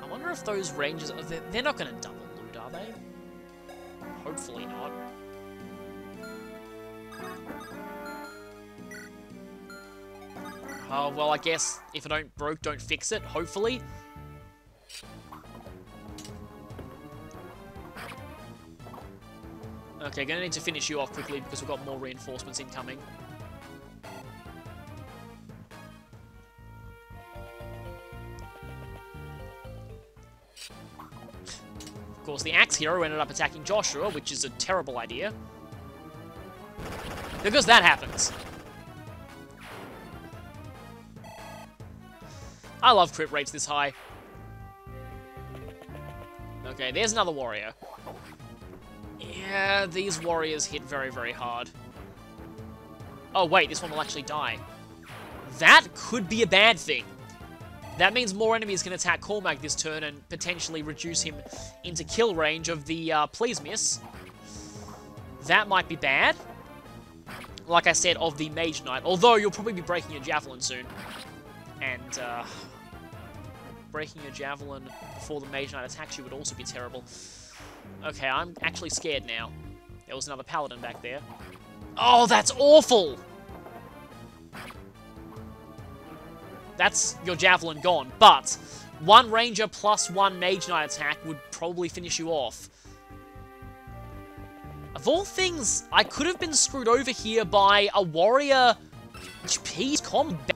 wonder if those rangers... They're not gonna double loot, are they? Hopefully not. Oh, well, I guess if it don't broke, don't fix it, hopefully. Okay, gonna need to finish you off quickly because we've got more reinforcements incoming. Of course, the Axe Hero ended up attacking Joshua, which is a terrible idea. Because that happens. I love crit rates this high. Okay, there's another warrior. Yeah, these warriors hit very, very hard. Oh, wait, this one will actually die. That could be a bad thing. That means more enemies can attack Cormac this turn and potentially reduce him into kill range of the Please Miss. That might be bad. Like I said, of the Mage Knight. Although you'll probably be breaking your Javelin soon. And, breaking your Javelin before the Mage Knight attacks you would also be terrible. Okay, I'm actually scared now. There was another Paladin back there. Oh, that's awful! That's your Javelin gone, but one Ranger plus one Mage Knight attack would probably finish you off. Of all things, I could have been screwed over here by a Warrior HP combat.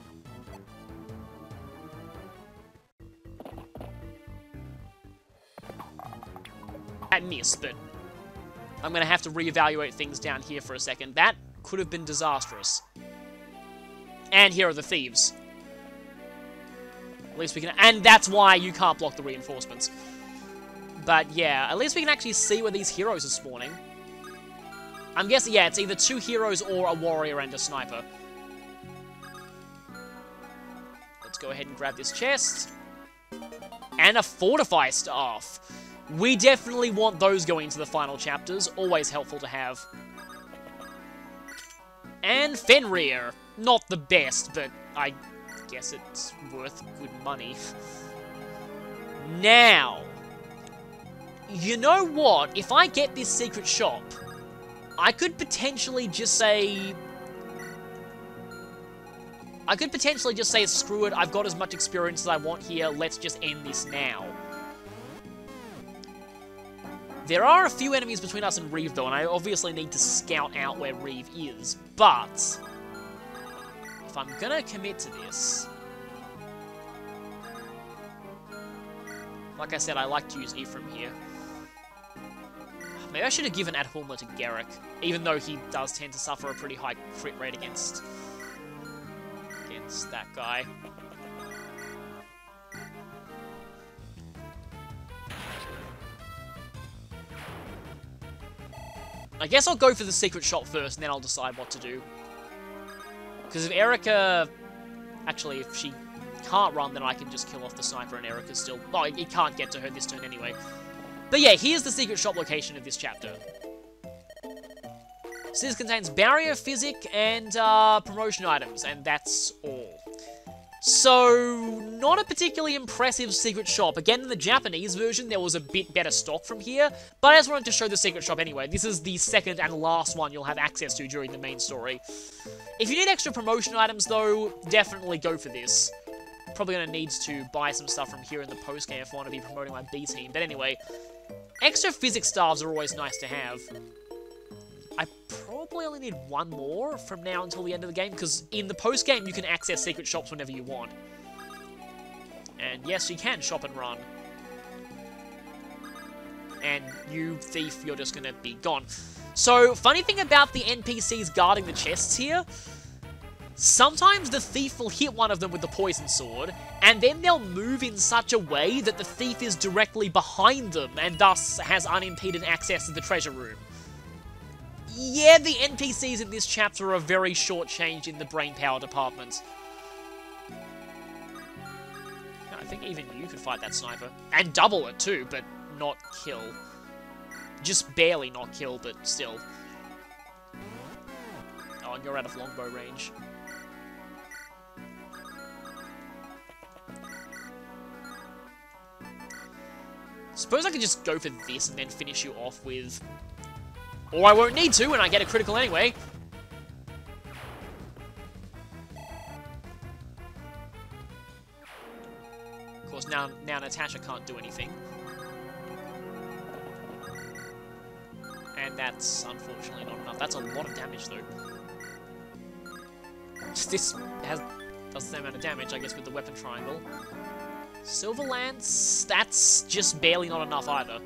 That missed, but I'm going to have to reevaluate things down here for a second. That could have been disastrous. And here are the thieves. At least we can... And that's why you can't block the reinforcements. But yeah, at least we can actually see where these heroes are spawning. I'm guessing, yeah, it's either two heroes or a warrior and a sniper. Let's go ahead and grab this chest. And a Fortify Staff. We definitely want those going into the final chapters. Always helpful to have. And Fenrir. Not the best, but I guess it's worth good money. Now, you know what? If I get this secret shop, I could potentially just say... screw it, I've got as much experience as I want here, let's just end this now. There are a few enemies between us and Reeve, though, and I obviously need to scout out where Reeve is, but... if I'm gonna commit to this... like I said, I like to use Ephraim here. Maybe I should have given Adhulma to Garrick, even though he does tend to suffer a pretty high crit rate against that guy. I guess I'll go for the secret shop first, and then I'll decide what to do. Because if Erica... actually, if she can't run, then I can just kill off the sniper, and Erica's still... well, it can't get to her this turn anyway. But yeah, here's the secret shop location of this chapter. So this contains barrier, physic, and promotion items, and that's all. So, not a particularly impressive secret shop. Again, in the Japanese version, there was a bit better stock from here, but I just wanted to show the secret shop anyway. This is the second and last one you'll have access to during the main story. If you need extra promotion items, though, definitely go for this. Probably going to need to buy some stuff from here in the post-game if I want to be promoting my B team. But anyway, extra physics staves are always nice to have. I probably only need one more from now until the end of the game, because in the post-game you can access secret shops whenever you want. And yes, you can shop and run. And you, thief, you're just going to be gone. So, funny thing about the NPCs guarding the chests here, sometimes the thief will hit one of them with the poison sword, and then they'll move in such a way that the thief is directly behind them, and thus has unimpeded access to the treasure room. Yeah, the NPCs in this chapter are very shortchanged in the brain power department. I think even you could fight that sniper. And double it too, but not kill. Just barely not kill, but still. Oh, and you're out of longbow range. Suppose I could just go for this and then finish you off with... or I won't need to, and I get a critical anyway. Of course, now Natasha can't do anything. And that's unfortunately not enough. That's a lot of damage, though. This does the same amount of damage, I guess, with the weapon triangle. Silver Lance, that's just barely not enough either.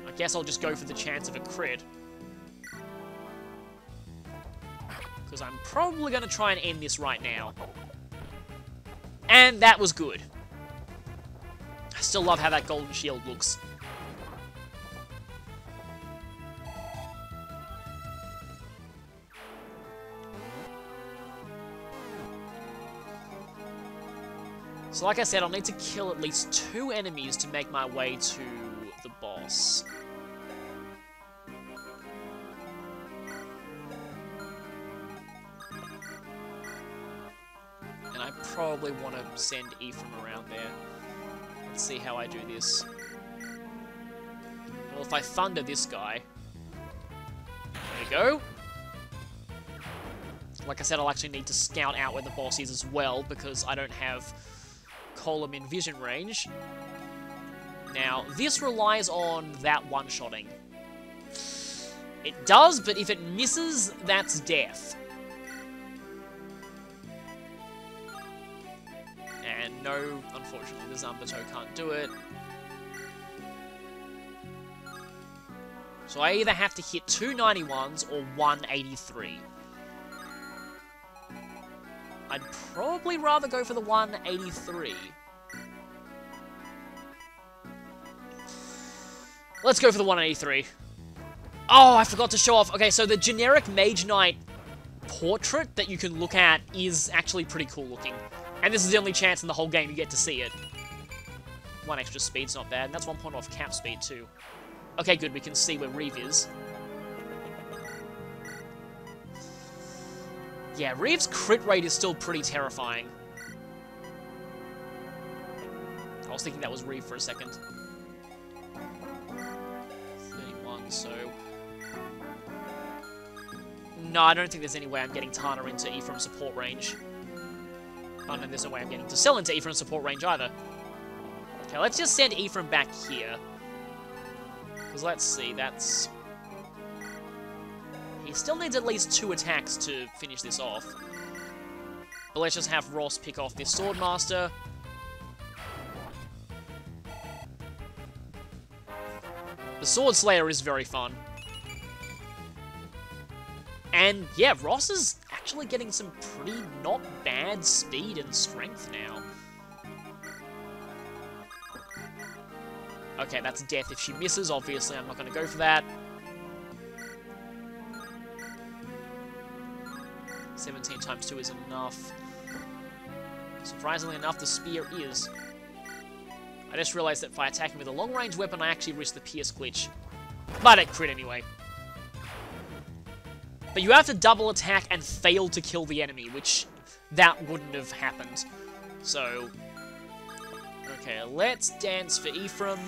I guess I'll just go for the chance of a crit. Because I'm probably going to try and end this right now. And that was good. I still love how that golden shield looks. So like I said, I'll need to kill at least 2 enemies to make my way to the boss. And I probably want to send Ephraim around there. Let's see how I do this. Well, if I thunder this guy... there we go. Like I said, I'll actually need to scout out where the boss is as well, because I don't have column in vision range. Now, this relies on that one-shotting. It does, but if it misses, that's death. And no, unfortunately, the Zambato can't do it. So I either have to hit 2 91s or 183. I'd probably rather go for the 183. Let's go for the 183. Oh, I forgot to show off. Okay, so the generic Mage Knight portrait that you can look at is actually pretty cool looking. And this is the only chance in the whole game you get to see it. 1 extra speed's not bad, and that's 1 point off cap speed too. Okay, good, we can see where Reeve is. Yeah, Reeve's crit rate is still pretty terrifying. I was thinking that was Reeve for a second. 31, so... No, I don't think there's any way I'm getting Tana into Ephraim's support range. Oh, no, there's no way I'm getting Cell into Ephraim's support range either. Okay, let's just send Ephraim back here. Because let's see, that's... He still needs at least 2 attacks to finish this off. But let's just have Ross pick off this Swordmaster. The Sword Slayer is very fun. And yeah, Ross is actually getting some pretty not bad speed and strength now. Okay, that's death if she misses. Obviously, I'm not going to go for that. 17 times 2 is enough. Surprisingly enough, the spear is. I just realized that by attacking with a long-range weapon, I actually risk the pierce glitch. But it crit anyway. But you have to double attack and fail to kill the enemy, which that wouldn't have happened. So, okay, let's dance for Ephraim.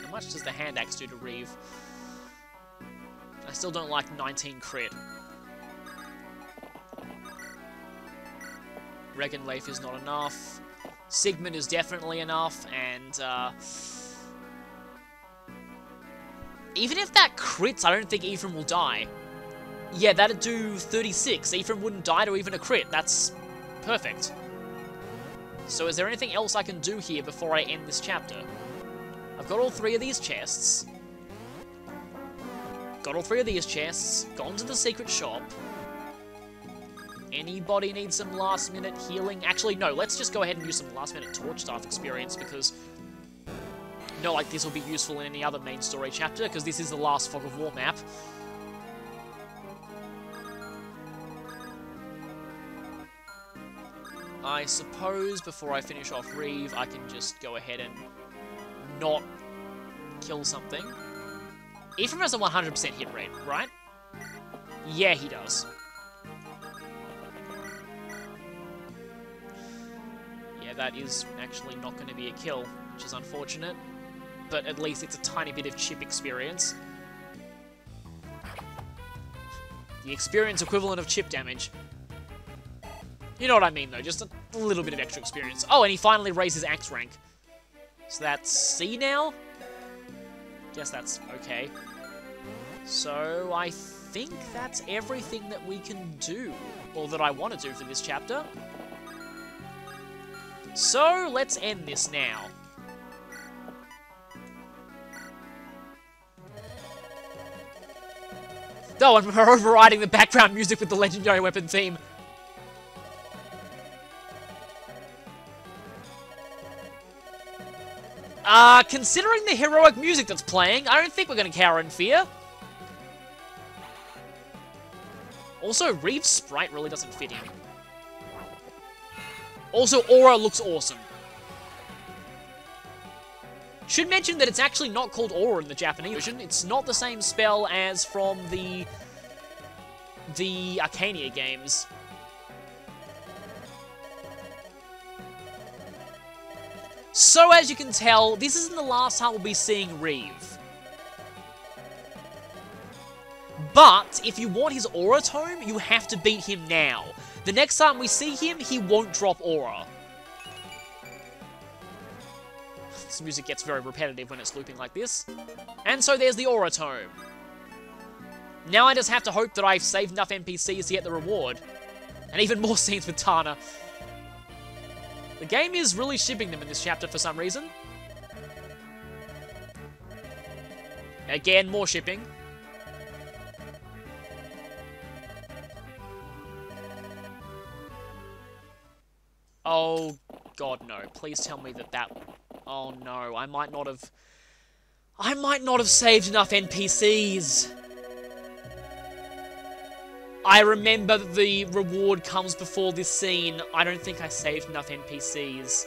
How much does the hand axe do to Reeve? I still don't like 19 crit. Regan Leif is not enough. Sigmund is definitely enough, and even if that crits, I don't think Ephraim will die. Yeah, that'd do 36. Ephraim wouldn't die to even a crit. That's perfect. So is there anything else I can do here before I end this chapter? I've got all 3 of these chests. Got all 3 of these chests. Gone to the secret shop. Anybody need some last-minute healing? Actually, no. Let's just go ahead and use some last-minute Torch Staff experience, because not like this will be useful in any other main story chapter, because this is the last Fog of War map. I suppose before I finish off Reeve, I can just go ahead and not kill something. Ephraim has a 100% hit rate, right? Yeah, he does. Yeah, that is actually not going to be a kill, which is unfortunate. But at least it's a tiny bit of chip experience. The experience equivalent of chip damage. You know what I mean, though. Just a little bit of extra experience. Oh, and he finally raised his axe rank. So that's C now? Guess that's okay. So I think that's everything that we can do. Or that I want to do for this chapter. So let's end this now. Oh, and we're overriding the background music with the Legendary Weapon theme. Considering the heroic music that's playing, I don't think we're going to cower in fear. Also, Reeve's sprite really doesn't fit in. Also, Aura looks awesome. Should mention that it's actually not called Aura in the Japanese version. It's not the same spell as from the Arcania games. So, as you can tell, this isn't the last time we'll be seeing Reeve. But, if you want his Aura Tome, you have to beat him now. The next time we see him, he won't drop Aura. This music gets very repetitive when it's looping like this. And so there's the Aura Tome. Now I just have to hope that I've saved enough NPCs to get the reward. And even more scenes with Tana. The game is really shipping them in this chapter for some reason. Again, more shipping. Oh, God, no. Please tell me that... Oh, no. I might not have saved enough NPCs. I remember that the reward comes before this scene. I don't think I saved enough NPCs.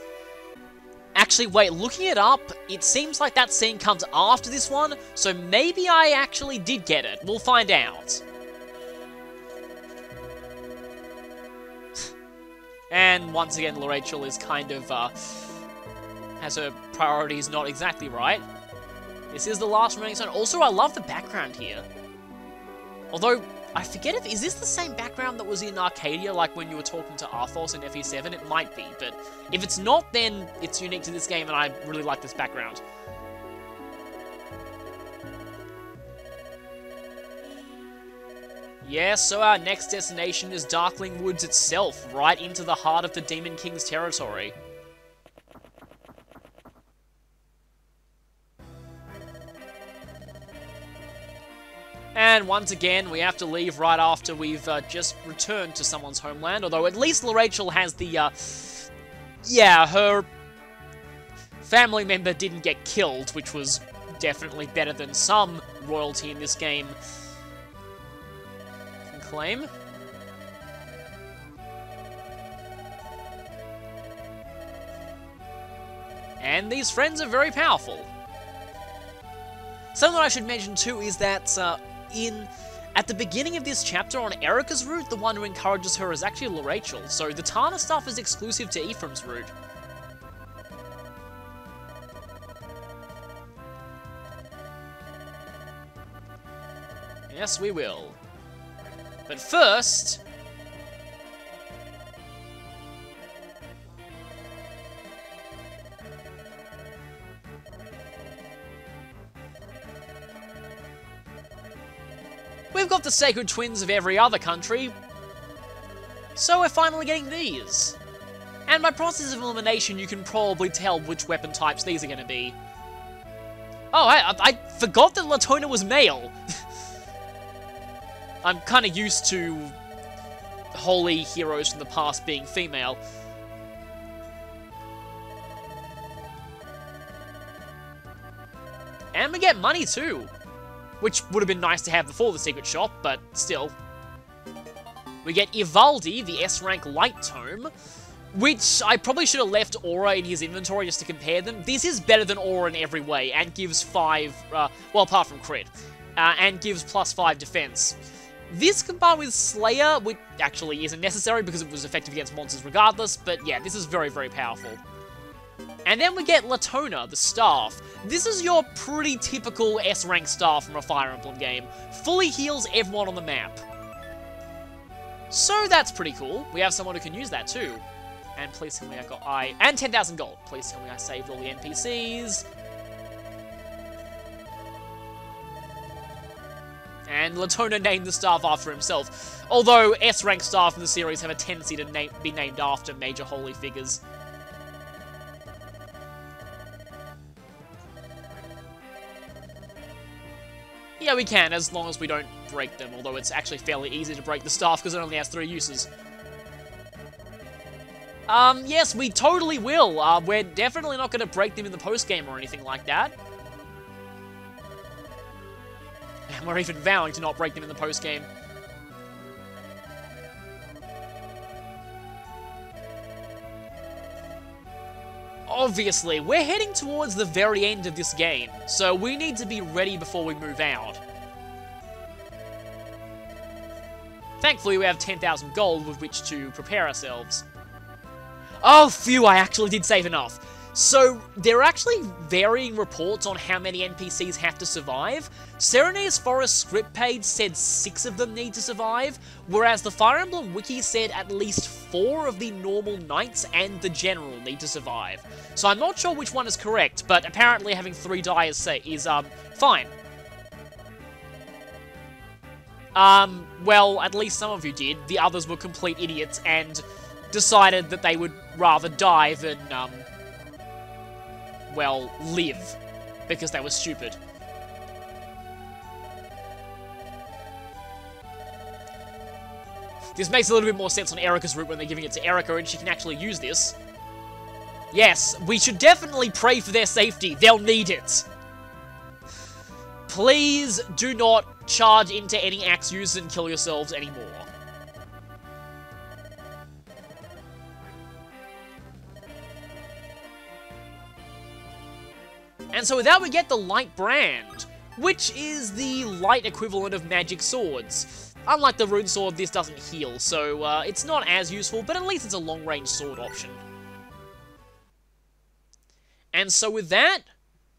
Actually, wait, looking it up, it seems like that scene comes after this one, so maybe I actually did get it. We'll find out. And once again, Rachel is kind of, has her priorities not exactly right. This is the last remaining zone. Also, I love the background here. Although, I forget if... Is this the same background that was in Arcadia, like when you were talking to Arthos in FE7? It might be, but if it's not, then it's unique to this game, and I really like this background. Yeah, so our next destination is Darkling Woods itself, right into the heart of the Demon King's territory. And once again, we have to leave right after we've just returned to someone's homeland. Although at least Rachel has the, yeah, her family member didn't get killed, which was definitely better than some royalty in this game can claim. And these friends are very powerful. Something that I should mention too is that, at the beginning of this chapter on Erica's route, the one who encourages her is actually Rachel, so the Tana stuff is exclusive to Ephraim's route. Yes, we will. But first... we've got the Sacred Twins of every other country, so we're finally getting these. And by process of elimination, you can probably tell which weapon types these are going to be. Oh, I forgot that Latona was male. I'm kind of used to holy heroes from the past being female. And we get money too. Which would have been nice to have before the secret shop, but still. We get Ivaldi, the S-rank light tome, which I probably should have left Aura in his inventory just to compare them. This is better than Aura in every way, and gives 5, well, apart from crit, and gives +5 defense. This combined with Slayer, which actually isn't necessary because it was effective against monsters regardless, but yeah, this is very, very powerful. And then we get Latona, the staff. This is your pretty typical S-rank staff from a Fire Emblem game. Fully heals everyone on the map. So that's pretty cool. We have someone who can use that too. And please tell me and 10,000 gold. Please tell me I saved all the NPCs. And Latona named the staff after himself. Although S-rank staff in the series have a tendency to be named after major holy figures. Yeah, we can, as long as we don't break them, although it's actually fairly easy to break the staff because it only has 3 uses. Yes, we totally will. We're definitely not going to break them in the post-game or anything like that. And we're even vowing to not break them in the post-game. Obviously, we're heading towards the very end of this game, so we need to be ready before we move out. Thankfully, we have 10,000 gold with which to prepare ourselves. Oh, phew, I actually did save enough. So, there are actually varying reports on how many NPCs have to survive. Serenae's Forest script page said 6 of them need to survive, whereas the Fire Emblem wiki said at least 4 of the normal knights and the general need to survive. So I'm not sure which one is correct, but apparently having 3 die is fine. Well, at least some of you did. The others were complete idiots and decided that they would rather die than, well, live, because they were stupid. This makes a little bit more sense on Erica's route when they're giving it to Erica and she can actually use this. Yes, we should definitely pray for their safety. They'll need it. Please do not charge into any axe users and kill yourselves anymore. And so with that we get the light brand, which is the light equivalent of magic swords. Unlike the rune sword, this doesn't heal, so it's not as useful, but at least it's a long-range sword option. And so with that,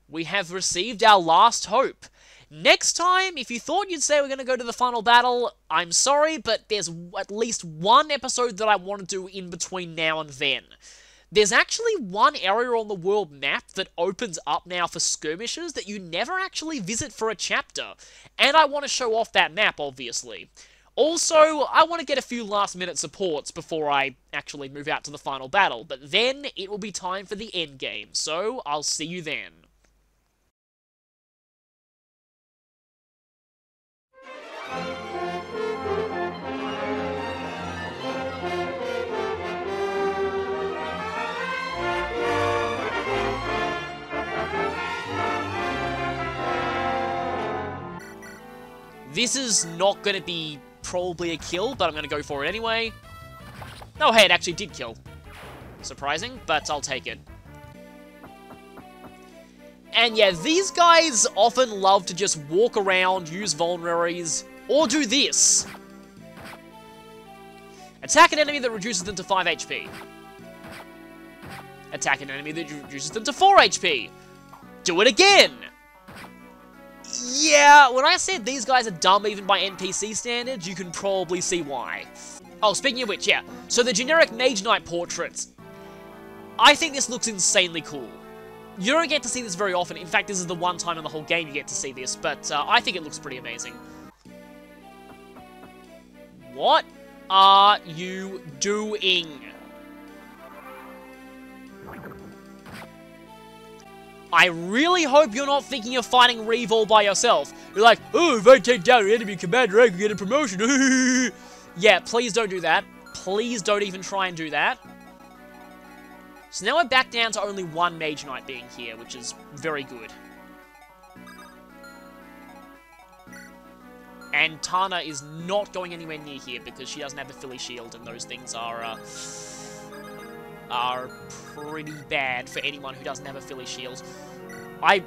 we have received our last hope. Next time, if you thought you'd say we're going to go to the final battle, I'm sorry, but there's at least one episode that I want to do in between now and then. There's actually one area on the world map that opens up now for skirmishes that you never actually visit for a chapter, and I want to show off that map, obviously. Also, I want to get a few last-minute supports before I actually move out to the final battle, but then it will be time for the endgame, so I'll see you then. This is not going to be probably a kill, but I'm going to go for it anyway. Oh, hey, it actually did kill. Surprising, but I'll take it. And yeah, these guys often love to just walk around, use vulneraries, or do this. Attack an enemy that reduces them to 5 HP. Attack an enemy that reduces them to 4 HP. Do it again! Yeah, when I said these guys are dumb even by NPC standards, you can probably see why. Oh, speaking of which, yeah. So the generic Mage Knight portraits. I think this looks insanely cool. You don't get to see this very often. In fact, this is the one time in the whole game you get to see this, but I think it looks pretty amazing. What are you doing? I really hope you're not thinking of fighting Reeve all by yourself. You're like, oh, if I take down an enemy commander, I can get a promotion. Yeah, please don't do that. Please don't even try and do that. So now we're back down to only one Mage Knight being here, which is very good. And Tana is not going anywhere near here because she doesn't have the Philly Shield, and those things are pretty bad for anyone who doesn't have a Philly Shield. I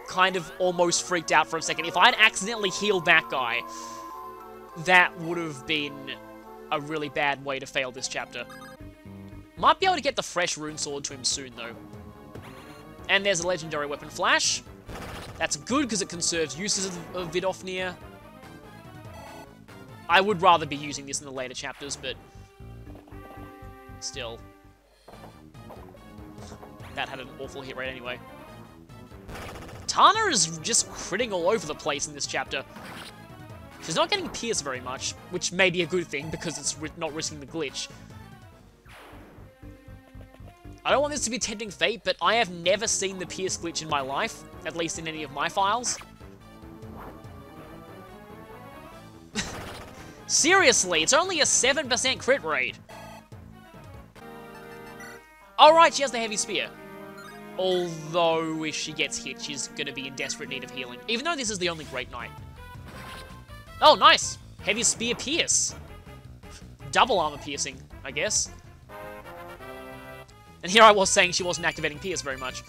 kind of almost freaked out for a second. If I'd accidentally healed that guy, that would have been a really bad way to fail this chapter. Might be able to get the fresh rune sword to him soon, though. And there's a legendary weapon flash. That's good because it conserves uses of Vidofnir. I would rather be using this in the later chapters, but still. That had an awful hit rate anyway. Tana is just critting all over the place in this chapter. She's not getting pierced very much, which may be a good thing because it's not risking the glitch. I don't want this to be tempting fate, but I have never seen the pierce glitch in my life, at least in any of my files. Seriously, it's only a 7% crit rate. Alright, she has the heavy spear. Although, if she gets hit, she's going to be in desperate need of healing. Even though this is the only Great Knight. Oh, nice! Heavy spear pierce. Double armor piercing, I guess. And here I was saying she wasn't activating pierce very much.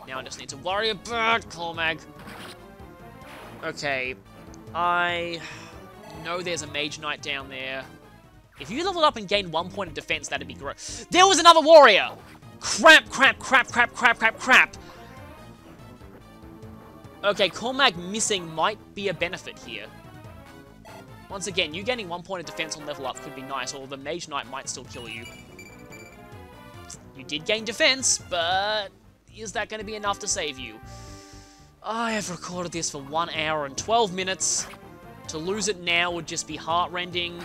Now I just need to worry about Cormag. Okay. I know there's a Mage Knight down there. If you leveled up and gained 1 point of defense, that'd be great. There was another warrior! Crap, crap, crap, crap, crap, crap, crap. Okay, Cormag missing might be a benefit here. Once again, you gaining 1 point of defense on level up could be nice, or the Mage Knight might still kill you. You did gain defense, but is that going to be enough to save you? I have recorded this for 1 hour and 12 minutes. To lose it now would just be heart-rending.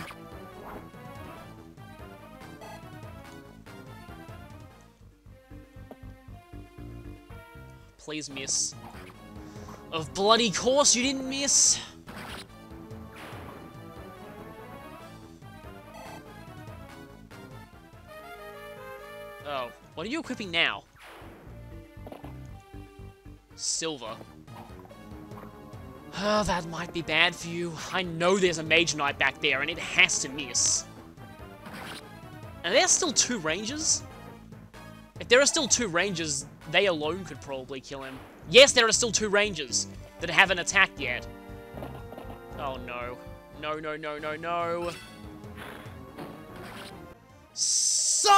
Please miss. Of bloody course you didn't miss. Oh, what are you equipping now? Silver. Oh, that might be bad for you. I know there's a Mage Knight back there, and it has to miss. And there's still 2 ranges? If there are still 2 rangers, they alone could probably kill him. Yes, there are still 2 rangers that haven't attacked yet. Oh no. No, no, no, no, no. Sigh!